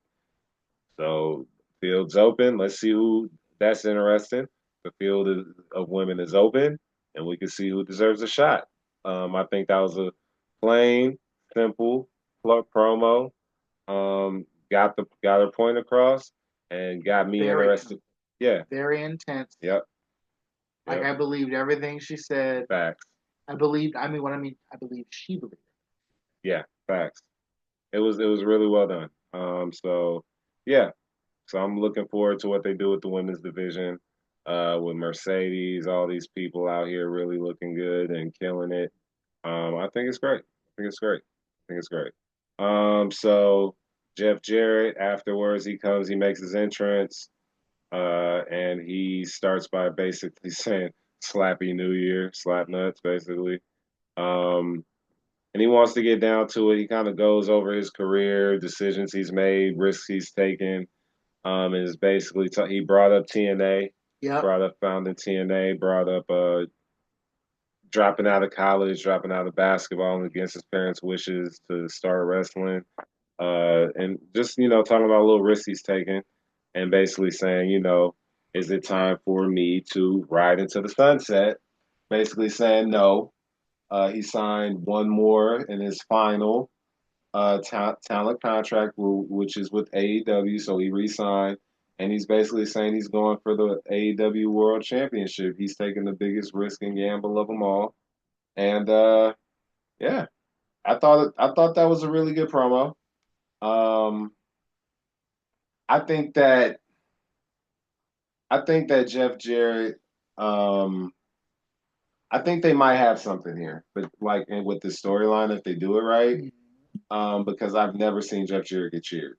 So field's open. Let's see who that's interesting. The field of women is open, and we can see who deserves a shot. I think that was a plain, simple promo. Got her point across, and got me Very, interested. Yeah. very intense. Yep. Like I believed everything she said. Facts. I believed. I mean, what I mean, I believe she believed. Yeah. Facts. It was really well done. So yeah. So I'm looking forward to what they do with the women's division, with Mercedes, all these people out here really looking good and killing it. I think it's great. I think it's great. I think it's great. So Jeff Jarrett, afterwards, he makes his entrance, and he starts by basically saying "Slappy New Year," slap nuts, basically. Um, and he wants to get down to it. He kind of goes over his career, decisions he's made, risks he's taken. And is basically he brought up TNA, Yep. brought up founding TNA, brought up dropping out of college, dropping out of basketball against his parents' wishes to start wrestling, and just talking about a little risk he's taking, and basically saying, is it time for me to ride into the sunset? Basically saying no. He signed one more in his final talent contract, which is with AEW. So he re-signed, and he's basically saying he's going for the AEW World Championship. He's taking the biggest risk and gamble of them all, and yeah, I thought that was a really good promo. Um, I think that Jeff Jarrett. Um, I think they might have something here, but like and with the storyline, if they do it right, because I've never seen Jeff Jarrett get cheered.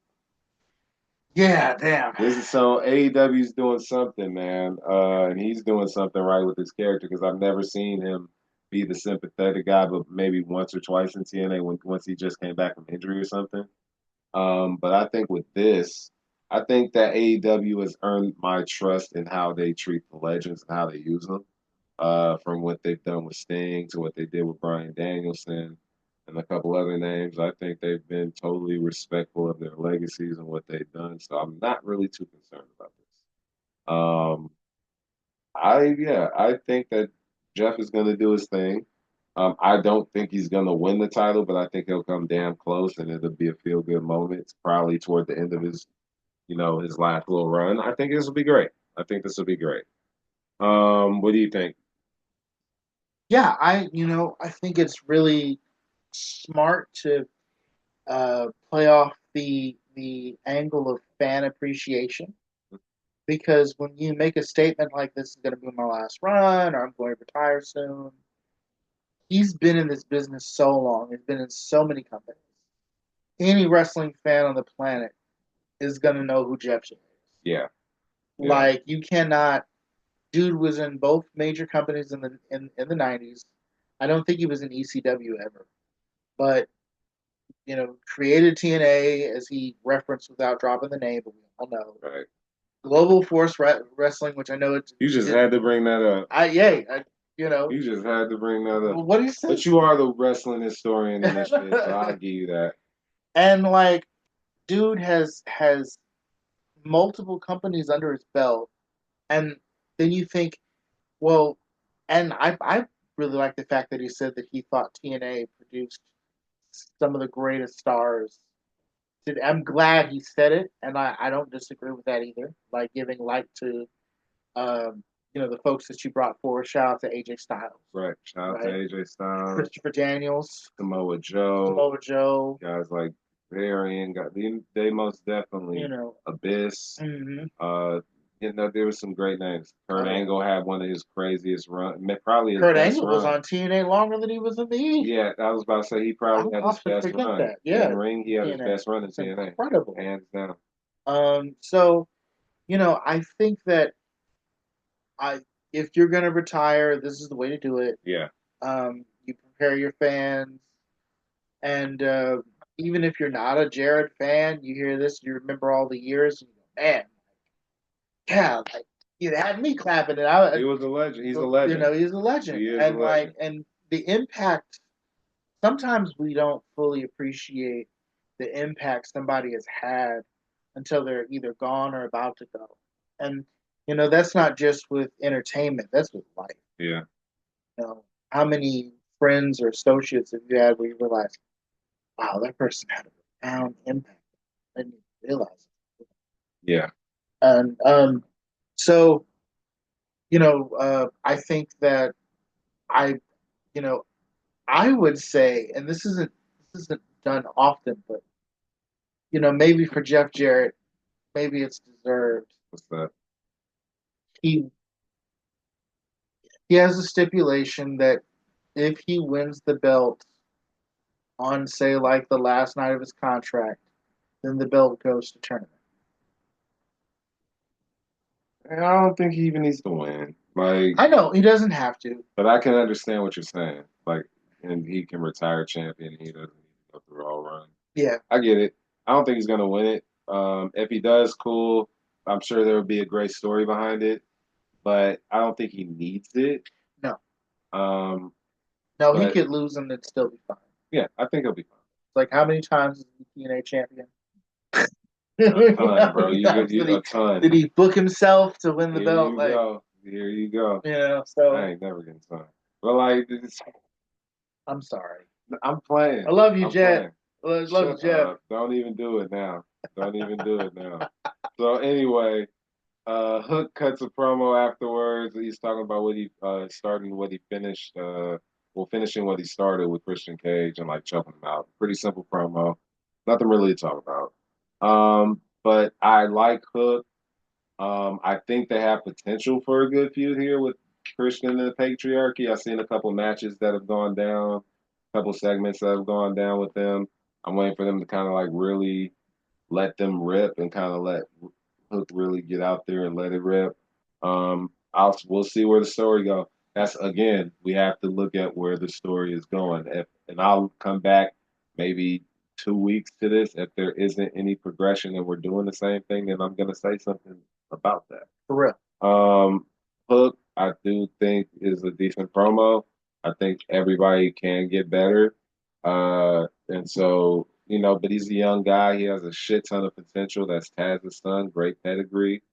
Yeah, damn. This is so AEW's doing something, man, and he's doing something right with his character because I've never seen him be the sympathetic guy, but maybe once or twice in TNA once he just came back from injury or something. But I think with this, I think that AEW has earned my trust in how they treat the legends and how they use them. From what they've done with Sting to what they did with Bryan Danielson and a couple other names. I think they've been totally respectful of their legacies and what they've done. So I'm not really too concerned about this. Um, I think that Jeff is going to do his thing. I don't think he's going to win the title, but I think he'll come damn close, and it'll be a feel good moment. It's probably toward the end of his last little run. I think this will be great. I think this will be great. What do you think? Yeah, I think it's really smart to play off the angle of fan appreciation because when you make a statement like this is going to be my last run or I'm going to retire soon, he's been in this business so long. He's been in so many companies. Any wrestling fan on the planet is going to know who Jeff Jarrett is. Yeah. Yeah. Like you cannot. Dude was in both major companies in the 90s. I don't think he was in ECW ever, but created TNA as he referenced without dropping the name, but we all know. Right. Global Force Wrestling, which I know it's. You just had to bring that up. You just had to bring that up. What do you say? But you are the wrestling historian in this shit, so I'll give you that. And like, dude has multiple companies under his belt, and then you think, well, and I really like the fact that he said that he thought TNA produced some of the greatest stars. I'm glad he said it, and I don't disagree with that either. Like giving light to the folks that you brought forward. Shout out to AJ Styles. Right. Shout out to AJ Styles. Christopher Daniels. Samoa Joe. Guys like Varian got they most definitely Abyss. Mm-hmm. There was some great names. Kurt Angle had one of his craziest runs. Probably his Kurt best Angle run. was on TNA longer than he was in the E. Yeah, I was about to say he probably had his best run. That. Yeah, in ring, he had his best run in TNA. Incredible, hands down. So, I think that if you're going to retire, this is the way to do it. Yeah. You prepare your fans, and even if you're not a Jared fan, you hear this, you remember all the years, and you go, man, yeah, like you had me clapping it. He was a legend. He's a legend. He's a legend. He is and a legend. and the impact. Sometimes we don't fully appreciate the impact somebody has had until they're either gone or about to go. And that's not just with entertainment; that's with life. Yeah. How many friends or associates have you had where you realize, wow, that person had a profound impact? I didn't even realize it. Yeah. And so, I think that I, I would say, and this isn't done often, but maybe for Jeff Jarrett, maybe it's deserved. What's that? He has a stipulation that if he wins the belt on, say, like the last night of his contract, then the belt goes to tournament. I don't think he even needs to win. Like I know he doesn't have to, but I can understand what you're saying. Like, and he can retire champion. He doesn't need to go through all run. Yeah, I get it. I don't think he's gonna win it. If he does, cool. I'm sure there would be a great story behind it, but I don't think he needs it. No. No, he could lose and it'd still be fine. Yeah, I think he'll be fine. Like, how many times is he TNA champion? A ton, bro. A ton. Did he book himself to win the belt? Here you go. So I ain't never getting signed. But like, I'm sorry. I'm playing. I love you, Jet. I love you, Jeff. Don't even do it now. So anyway, Hook cuts a promo afterwards. He's talking about what he starting what he finished. Finishing what he started with Christian Cage and like choking him out. Pretty simple promo. Nothing really to talk about. But I like Hook. I think they have potential for a good feud here with Christian and the Patriarchy. I've seen a couple matches that have gone down, a couple segments that have gone down with them. I'm waiting for them to kind of like really let them rip and kind of let Hook really get out there and let it rip. We'll see where the story goes. That's again, we have to look at where the story is going. And I'll come back maybe 2 weeks to this. If there isn't any progression and we're doing the same thing, then I'm gonna say something about that. For real. Hook, I do think is a decent promo. I think everybody can get better. And so, but he's a young guy. He has a shit ton of potential. That's Taz's son, great pedigree.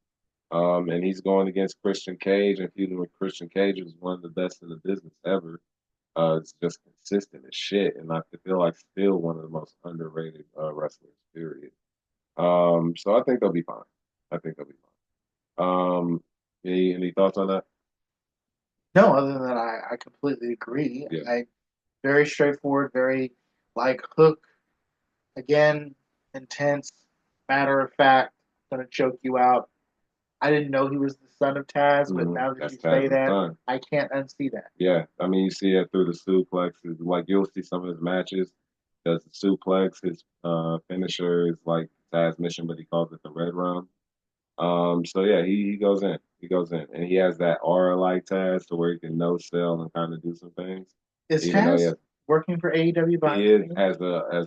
And he's going against Christian Cage, and feuding with Christian Cage is one of the best in the business ever. It's just consistent as shit, and I feel like still one of the most underrated wrestlers, period. So I think they'll be fine. Any thoughts on that? No, other than that, I completely agree. Yeah. I very straightforward, very like Hook again, intense, matter of fact, gonna choke you out. I didn't know he was the son of Taz, but now that That's you say Taz's that, son. I can't unsee that. Yeah, I mean, you see it through the suplexes. Like you'll see some of his matches. Does the suplex? His finisher is like Taz mission, but he calls it the Red Rum. So yeah, he goes in. He goes in, and he has that aura like Taz to where he can no sell and kind of do some things, Is even though Taz working for AEW behind he the is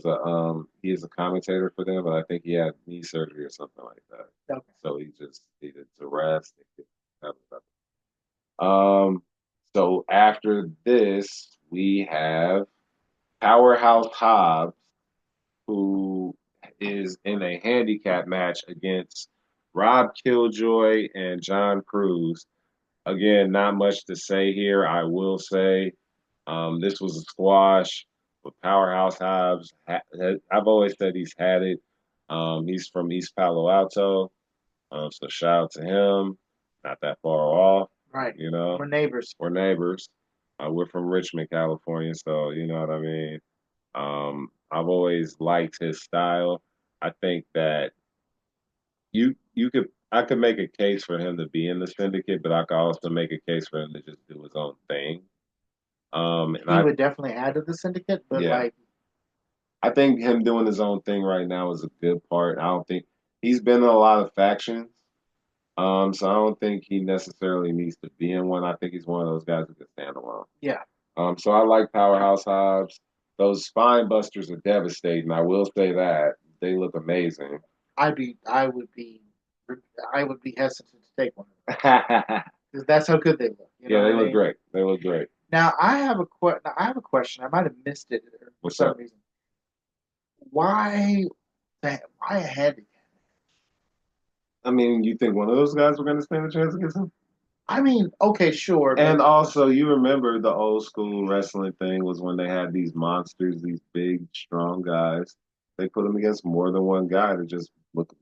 scenes? he is a commentator for them, but I think he had knee surgery or something like that. Okay. So he just needed to rest. Um, so after this, we have Powerhouse Hobbs, who is in a handicap match against Rob Killjoy and John Cruz. Again, not much to say here. I will say this was a squash, but Powerhouse Hobbs, I've always said he's had it. He's from East Palo Alto, so shout out to him. Not that far off, Right. you know. We're neighbors. We're neighbors. We're from Richmond, California, so you know what I mean. I've always liked his style. I think that you could I could make a case for him to be in the syndicate, but I could also make a case for him to just do his own thing. And He would definitely add to the syndicate, but yeah, like I think him doing his own thing right now is a good part. I don't think he's been in a lot of factions. So I don't think he necessarily needs to be in one. I think he's one of those guys who can stand alone. yeah, So I like Powerhouse Hobbs. Those spine busters are devastating. I will say that they look amazing. I'd be I would be I would be hesitant to take one of them Yeah, because that's how good they look. You know what they I look mean? great. They look great. Now I have a question. I might have missed it for What's some up? reason. Why why a handicap? I mean, you think one of those guys were going to stand a chance against him? I mean, okay, sure, but And also, you remember the old school wrestling thing was when they had these monsters, these big, strong guys. They put them against more than one guy to just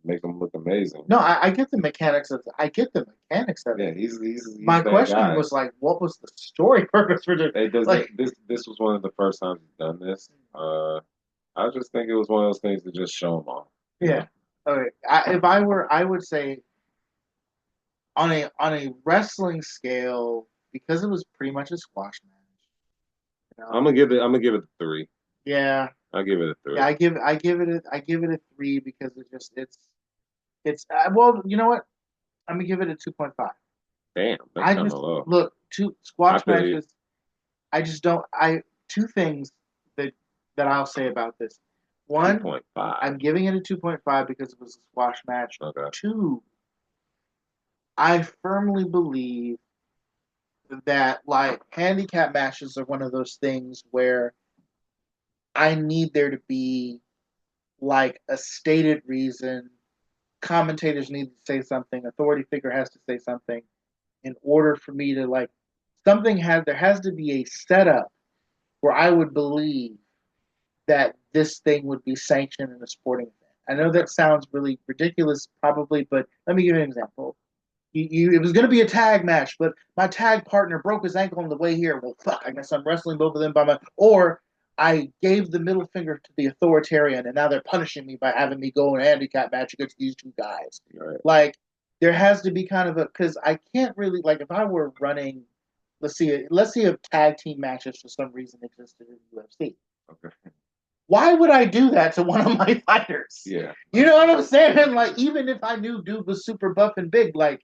make them look amazing. no, I get the mechanics of I get the mechanics of Yeah, it. he's My that question guy. was like, what was the story purpose for the They does like? this was one of the first times he's done this. I just think it was one of those things to just show him off. You know? Yeah. Okay. If I were, I would say on a wrestling scale because it was pretty much a squash match. You know. I'm gonna give it a three. Yeah. I'll give it a Yeah. three. I give it a three because it's well, you know what? I'm gonna give it a 2.5. Damn, that's I kind just of low. look two I squash feel you. matches. I just don't. I two things that I'll say about this. One, 2.5. I'm giving it a 2.5 because it was a squash match. Okay. Two, I firmly believe that like handicap matches are one of those things where I need there to be like a stated reason. Commentators need to say something. Authority figure has to say something in order for me to like something has there has to be a setup where I would believe that this thing would be sanctioned in a sporting event. I know Okay. that sounds really ridiculous, probably, but let me give you an example. It was going to be a tag match, but my tag partner broke his ankle on the way here. Well, fuck, I guess I'm wrestling both of them by my. Or I gave the middle finger to the authoritarian, and now they're punishing me by having me go in a handicap match against these two guys. Right. Like, there has to be kind of a because I can't really like if I were running. Let's see if tag team matches for some reason existed in UFC. Okay. Why would I do that to one of my fighters? Yeah. You know what I'm saying? Like, even if I knew dude was super buff and big, like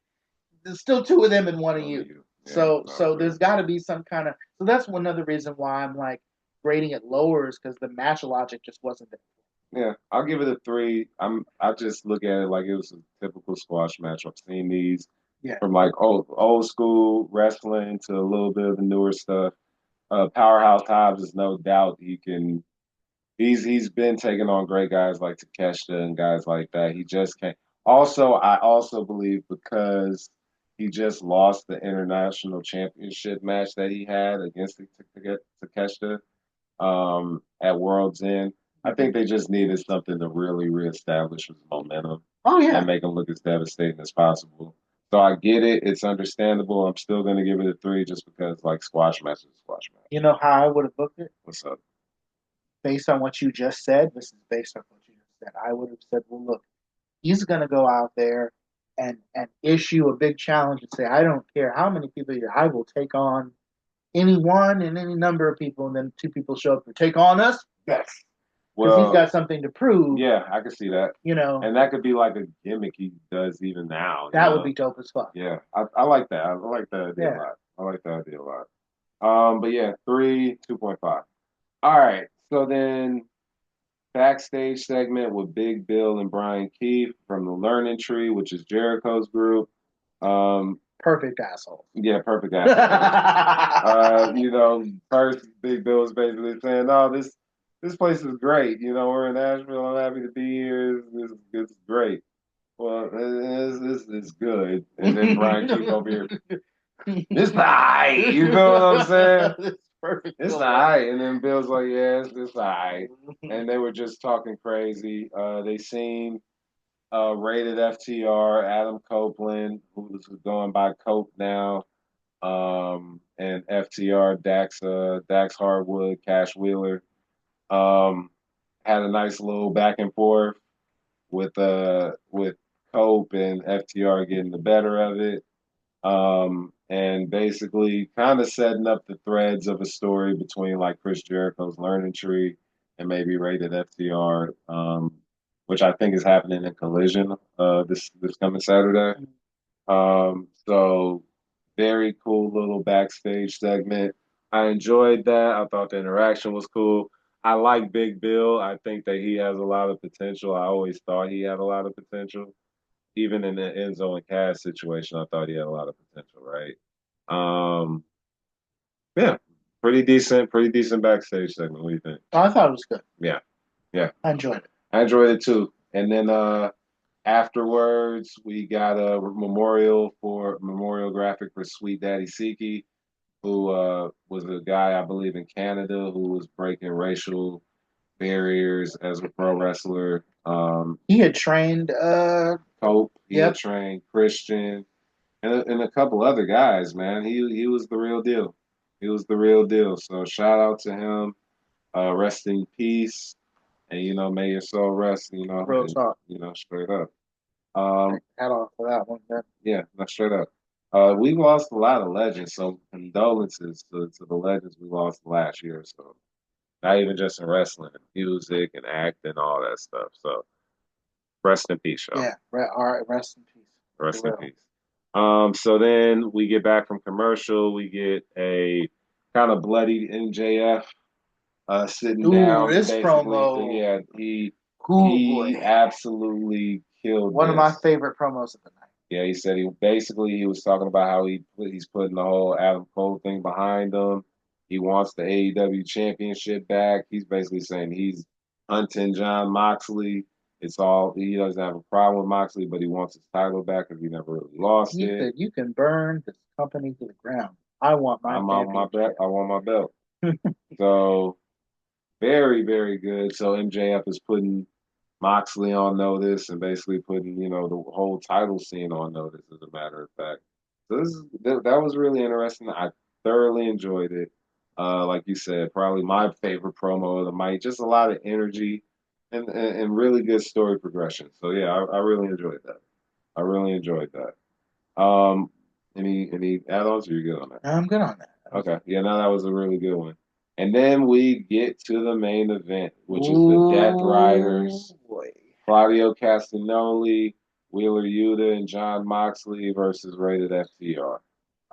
there's still two of them and one of you. Yeah. So there's got to be some kind of. So that's another reason why I'm like grading it lower is because the match logic just wasn't there. Yeah, I'll give it a three. I just look at it like it was a typical squash match. I've seen these Yeah. from like old school wrestling to a little bit of the newer stuff. Powerhouse Hobbs is no doubt he can. He's been taking on great guys like Takeshita and guys like that. He just can't. Also, I also believe because he just lost the international championship match that he had against Takeshita at World's End. I think they just needed something to really reestablish his momentum Oh and yeah. make him look as devastating as possible. So I get it. It's understandable. I'm still gonna give it a 3 just because like squash match is a squash match. You know how I would have booked it? What's up? Based on what you just said, this is based on what you just said. I would have said, well, look, he's going to go out there and issue a big challenge and say, I don't care how many people here, I will take on anyone and any number of people, and then two people show up to take on us. Yes, because he's Well, got something to prove. yeah, I can see that. You know, And that could be like a gimmick he does even now. That would be dope as fuck. Yeah, I like that. I like that idea a lot. I like that idea a lot. But yeah, 3, 2.5. All right. So then backstage segment with Big Bill and Brian Keefe from the Learning Tree, which is Jericho's group. Perfect asshole. Yeah, perfect asshole. First Big Bill was basically saying, "No, this place is great. We're in Nashville. I'm happy to be here. This is great. Well, this is good." And then Brian Keefe over here, "It's alright." You know what I'm saying? It's perfect. It's alright. And then Bill's like, "Yeah, it's alright." And they were just talking crazy. They seen rated FTR, Adam Copeland, who's going by Cope now, and FTR, Dax Hardwood, Cash Wheeler, had a nice little back and forth with Cope and FTR getting the better of it, and basically kind of setting up the threads of a story between like Chris Jericho's Learning Tree and maybe rated FTR, which I think is happening in Collision this coming Saturday. So very cool little backstage segment. I enjoyed that. I thought the interaction was cool. I like Big Bill. I think that he has a lot of potential. I always thought he had a lot of potential. Even in the Enzo and Cass situation, I thought he had a lot of potential, right? Um, yeah, pretty decent backstage segment. What do you think? I thought it was good. Yeah, I enjoyed it. I enjoyed it too. And then afterwards, we got a memorial graphic for Sweet Daddy Siki, who was a guy I believe in Canada who was breaking racial barriers as a pro wrestler. He had trained Pope, he Yep. had trained Christian, and a couple other guys. Man, he was the real deal. He was the real deal. So shout out to him. Rest in peace, and may your soul rest. Real talk. Straight up. Hat off for that one. Yeah, not straight up. We've lost a lot of legends, so condolences to the legends we lost last year. So not even just in wrestling, music and acting, all that stuff. So rest in peace, y'all. Yeah. All right. Rest in peace. Rest in peace. So then we get back from commercial. We get a kind of bloody MJF sitting down. This basically. promo. Yeah, he absolutely killed one this. of my favorite promos of the night. Yeah, he said he was talking about how he's putting the whole Adam Cole thing behind him. He wants the AEW championship back. He's basically saying he's hunting John Moxley. He doesn't have a problem with Moxley, but he wants his title back because he never really lost He it. said, "You can burn this company to the ground. I want my belt. I want my belt." So very, very good. So MJF is putting Moxley on notice and basically putting, the whole title scene on notice, as a matter of fact. So that was really interesting. I thoroughly enjoyed it. Like you said, probably my favorite promo of the night. Just a lot of energy and really good story progression. So yeah, I really enjoyed that. I really enjoyed that. Any add-ons? Or you good on that? I'm good on that. Okay, yeah, no, that was a really good one. And then we get to the main event, which is the Death Riders. Boy. Claudio Castagnoli, Wheeler Yuta, and John Moxley versus Rated FTR.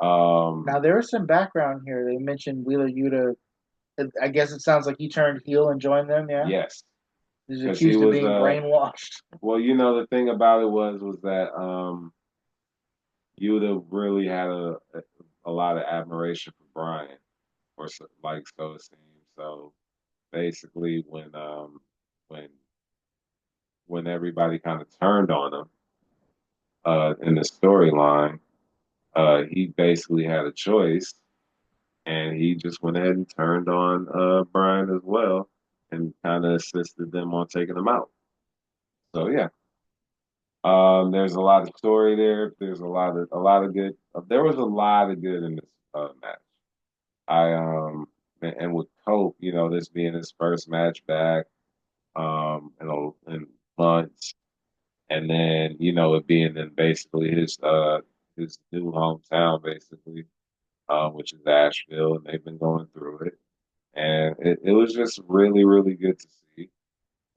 Now there is some background here. They mentioned Wheeler Yuta. I guess it sounds like he turned heel and joined them. Yeah. Yes. He's accused of being brainwashed. Well, the thing about it was that Yuta really had a lot of admiration for Brian, or so it seems. So basically, when everybody kind of turned on him in the storyline, he basically had a choice, and he just went ahead and turned on Brian as well, and kind of assisted them on taking him out. So yeah, There's a lot of story there. There's a lot of good. There was a lot of good in this match. I and with Cope, this being his first match back, in months, and then it being in basically his new hometown, basically, which is Asheville, and they've been going through it, and it was just really really good to see.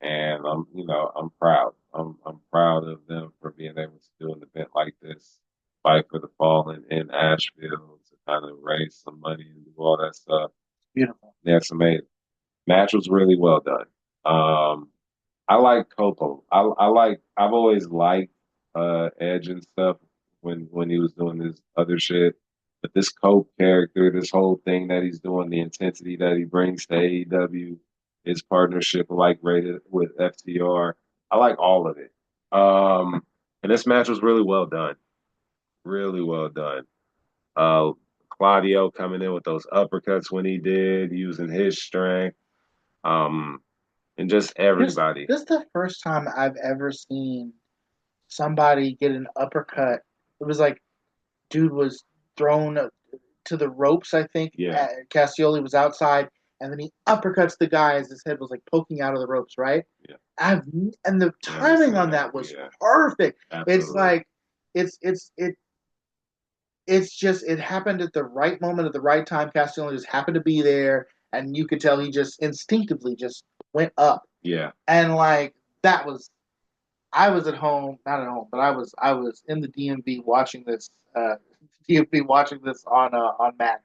And I'm proud. I'm proud of them for being able to do an event like this, fight for the fallen in Asheville to kind of raise some money and do all that stuff. Beautiful. Yeah, it's amazing. Match was really well done. I like Coco. I've always liked Edge and stuff when he was doing his other shit. But this Cope character, this whole thing that he's doing, the intensity that he brings to AEW, his partnership like rated with FTR, I like all of it. And this match was really well done. Really well done. Uh Claudio coming in with those uppercuts when he did, using his strength. Um, and just everybody. This is the first time I've ever seen somebody get an uppercut. It was like dude was thrown to the ropes. I think Yeah. Cassioli was outside, and then he uppercuts the guy as his head was like poking out of the ropes. Right? Yeah. And the timing on that was perfect. Absolutely. It's like it's just it happened at the right moment at the right time. Castiglione just happened to be there, and you could tell he just instinctively just went up. Yeah. And like that was, I was at home, not at home, but I was in the DMV watching this on Max,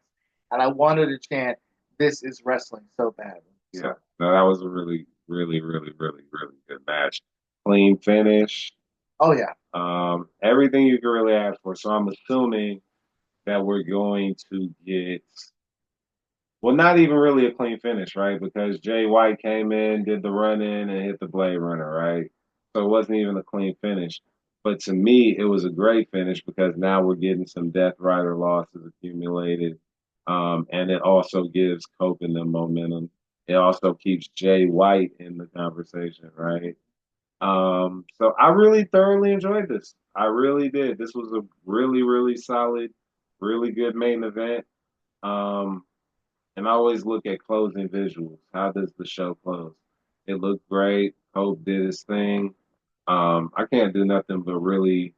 and I wanted to chant, "This is wrestling" so bad. So. Yeah, no, that was a really, really, really, really, really good match. Clean finish. Oh yeah. Everything you could really ask for. So I'm assuming that we're going to get, well, not even really a clean finish, right? Because Jay White came in, did the run in, and hit the Blade Runner, right? So it wasn't even a clean finish. But to me, it was a great finish because now we're getting some Death Rider losses accumulated. And it also gives Copen the momentum. It also keeps Jay White in the conversation, right? So I really thoroughly enjoyed this. I really did. This was a really, really solid, really good main event. Um, and I always look at closing visuals. How does the show close? It looked great. Hope did his thing. I can't do nothing but really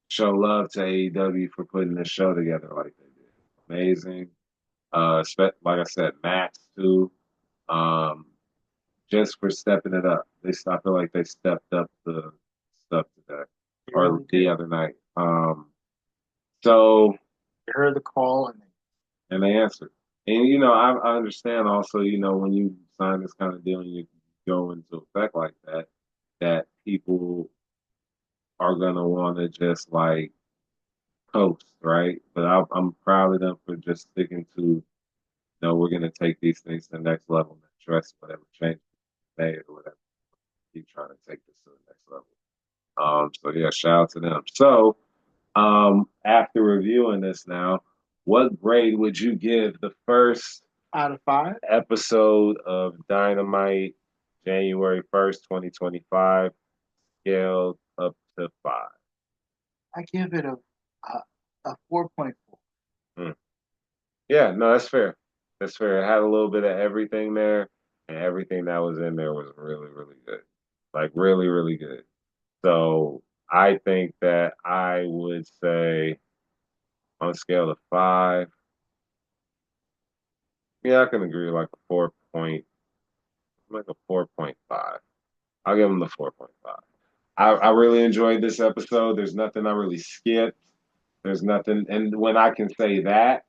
show love to AEW for putting this show together like they did. Amazing. Like I said, Max too. Um, just for stepping it up. I feel like they stepped up the stuff today or the other night. So they heard the call and they answered. And I understand also, when you sign this kind of deal and you go into effect like that, that people are gonna want to just like coast, right? But I'm proud of them for just sticking to, we're gonna take these things to the next level and address whatever change made or whatever. Keep trying to take this to the next level. So yeah, shout out to them. So, after reviewing this now, what grade would you give the first out of 5 episode of Dynamite, January 1st, 2025, scaled up to 5? I give it a 4.4. Yeah, no, that's fair. That's fair. It had a little bit of everything there, and everything that was in there was really, really good. Like really, really good. So I think that I would say on a scale of 5, yeah, I can agree like a 4.5. I'll give them the 4.5. I really enjoyed this episode. There's nothing I really skipped. There's nothing, and when I can say that,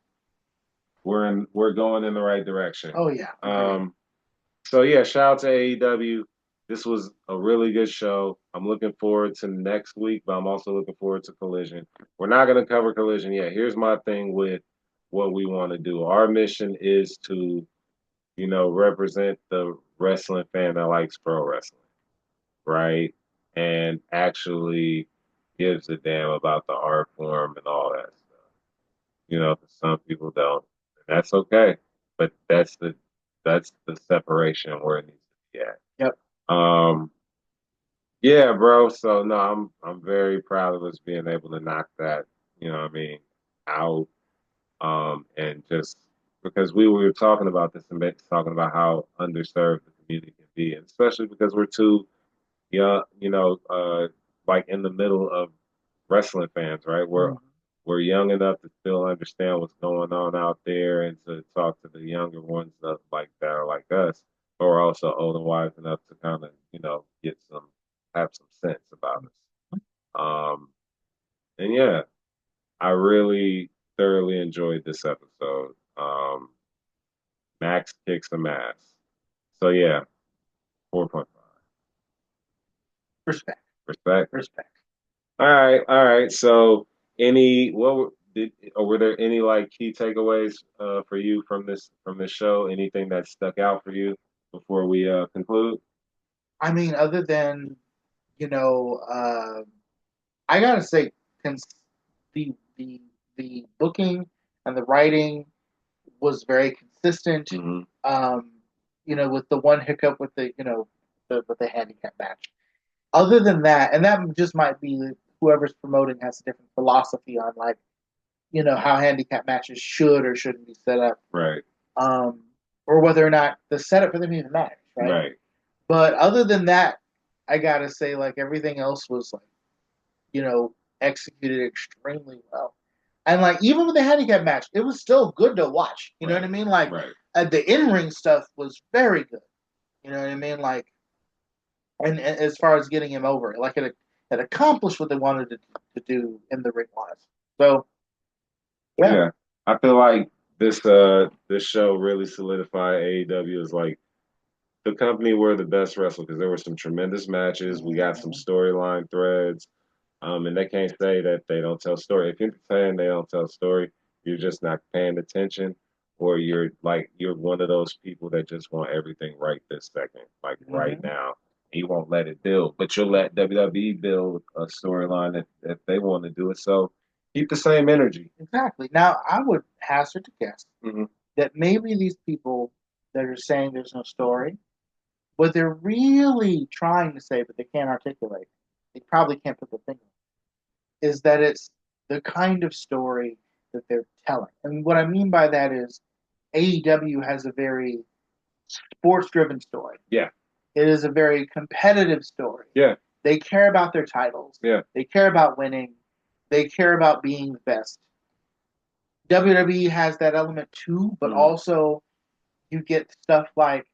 we're going in the right direction. Oh yeah. So yeah, shout out to AEW. This was a really good show. I'm looking forward to next week, but I'm also looking forward to Collision. We're not going to cover Collision yet. Here's my thing with what we want to do. Our mission is to, represent the wrestling fan that likes pro wrestling, right? And actually gives a damn about the art form and all that stuff. Some people don't. And that's okay. But that's the separation where it needs to be at. Yep. Um, Yeah, bro. So no, I'm very proud of us being able to knock that, what I mean, out. And just because we were talking about this and talking about how underserved the community can be, and especially because we're two young, like in the middle of wrestling fans, right? Mhm. We're young enough to still understand what's going on out there and to talk to the younger ones that are like us, but we're also old and wise enough to kind of, have some sense about us. And yeah, I really thoroughly enjoyed this episode. Max kicks some ass. So yeah, 4.5. Respect, Respect. respect. All right. So, were there any like key takeaways for you from this show? Anything that stuck out for you before we conclude? I mean, other than you know, I gotta say, the the the booking and the writing was very consistent. Hmm. Um, with the one hiccup with with the handicap match. Other than that, and that just might be whoever's promoting has a different philosophy on like how handicap matches should or shouldn't be set up, Right. um, or whether or not the setup for them even matters, right? Right. But other than that, I gotta say like everything else was like you know executed extremely well. And like even with the handicap match, it was still good to watch. You know what I Right. mean? Like Right. the in ring stuff was very good. You know what I mean? Like and as far as getting him over, like it accomplished what they wanted to do in the ring wise. So yeah. Yeah. I feel like this show really solidified AEW as like the company were the best wrestler because there were some tremendous matches. We got some Mhm. storyline threads. And they can't say that they don't tell story. If you're saying they don't tell story, you're just not paying attention, or you're one of those people that just want everything right this second, like right Mhm. now. You won't let it build, but you'll let WWE build a storyline if they want to do it. So keep the same energy. Exactly. Now I would hazard to guess Hmm. that maybe these people that are saying there's no story, what they're really trying to say, but they can't articulate, they probably can't put the finger, is that it's the kind of story that they're telling. And what I mean by that is AEW has a very sports driven story. Yeah, It is a very competitive story. yeah, They care about their titles. yeah. They care about winning. They care about being the best. WWE has that element too, but Hmm. also you get stuff like,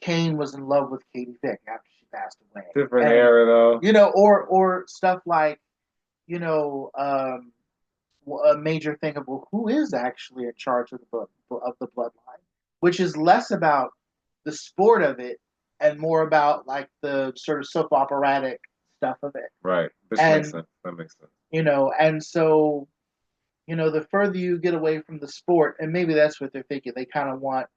Kane was in love with Katie Vick after she passed away. Different And, era though. or stuff like, you know, um, a major thing of, well, who is actually in charge of the bloodline, which is less about the sport of it and more about like the sort of soap operatic stuff of it. Right. This makes And sense. That makes sense. and so the further you get away from the sport, and maybe that's what they're thinking. They kind of want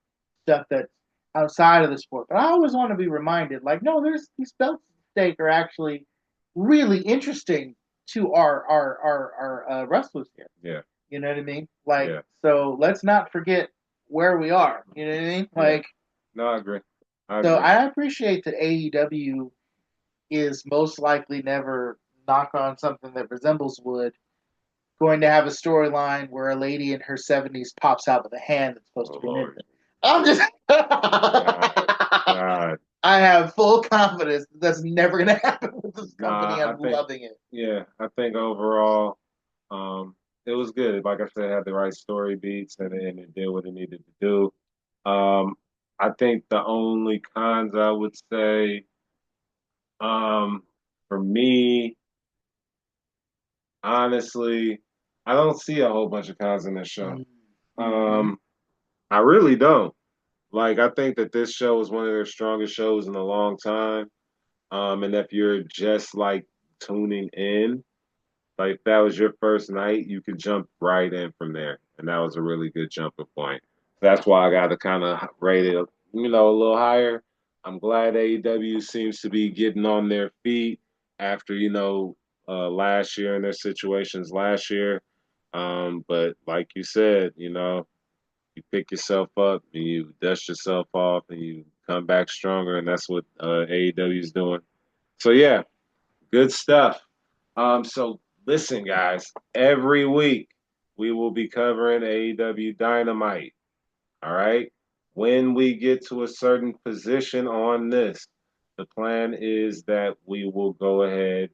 stuff that's outside of the sport. But I always want to be reminded, like, no, there's these belts at stake are actually really interesting to our wrestlers here. Yeah. You know what I mean? Like, Yeah. so let's not forget where we are. You know what I mean? Yeah. Like, No, I agree. I so agree. I appreciate that AEW is most likely never knock on something that resembles wood going to have a storyline where a lady in her 70s pops out with a hand that's supposed Oh to be an Lord. infant. I'm just. God. God. I have full confidence that that's never going to happen with this company. Nah, I I'm think, loving it. yeah, I think overall, it was good. Like I said, it had the right story beats and it did what it needed to do. I think the only cons I would say, um, for me, honestly, I don't see a whole bunch of cons in this show. Mm-hmm. Um, I really don't. Like, I think that this show is one of their strongest shows in a long time. And if you're just like tuning in, like if that was your first night, you could jump right in from there, and that was a really good jumping point. That's why I got to kind of rate it, a little higher. I'm glad AEW seems to be getting on their feet after last year and their situations last year. But like you said, you pick yourself up and you dust yourself off and you come back stronger, and that's what AEW is doing. So yeah, good stuff. So listen, guys, every week we will be covering AEW Dynamite. All right. When we get to a certain position on this, the plan is that we will go ahead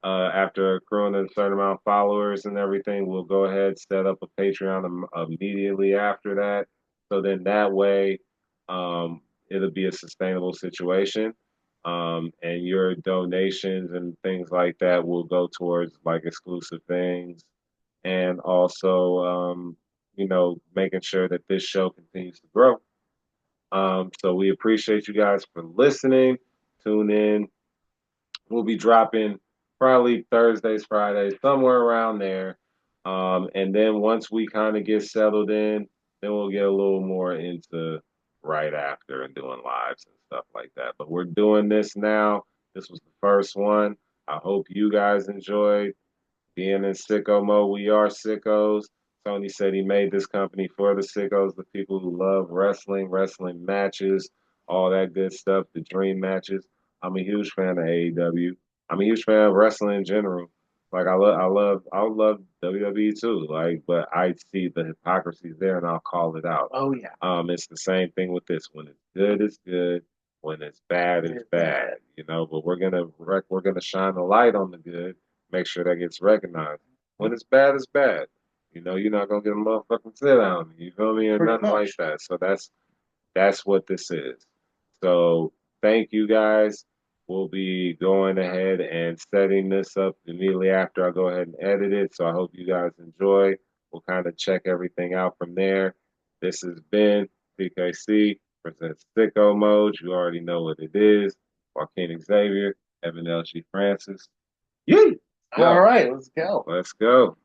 after accruing a certain amount of followers and everything, we'll go ahead set up a Patreon immediately after that. So then that way, it'll be a sustainable situation. And your donations and things like that will go towards like exclusive things and also, making sure that this show continues to grow. So we appreciate you guys for listening. Tune in. We'll be dropping probably Thursdays, Fridays, somewhere around there. And then once we kind of get settled in, then we'll get a little more into right after and doing lives and stuff like that. But we're doing this now. This was the first one. I hope you guys enjoyed being in sicko mode. We are sickos. Tony said he made this company for the sickos, the people who love wrestling, wrestling matches, all that good stuff, the dream matches. I'm a huge fan of AEW. I'm a huge fan of wrestling in general. Like I love WWE too. Like, but I see the hypocrisy there, and I'll call it out. Oh yeah. It's the same thing with this. When it's good, it's good. When it's bad, it's bad. But we're gonna shine the light on the good, make sure that gets recognized. When it's bad, it's bad. You're not gonna get a motherfucking sit down. You feel me, or Pretty nothing like much. that. So that's what this is. So thank you guys. We'll be going ahead and setting this up immediately after I go ahead and edit it. So I hope you guys enjoy. We'll kind of check everything out from there. This has been TKC presents Sicko Mode. You already know what it is. Joaquin Xavier, Evan L.G. Francis. Yee! All right, let's go. Let's go.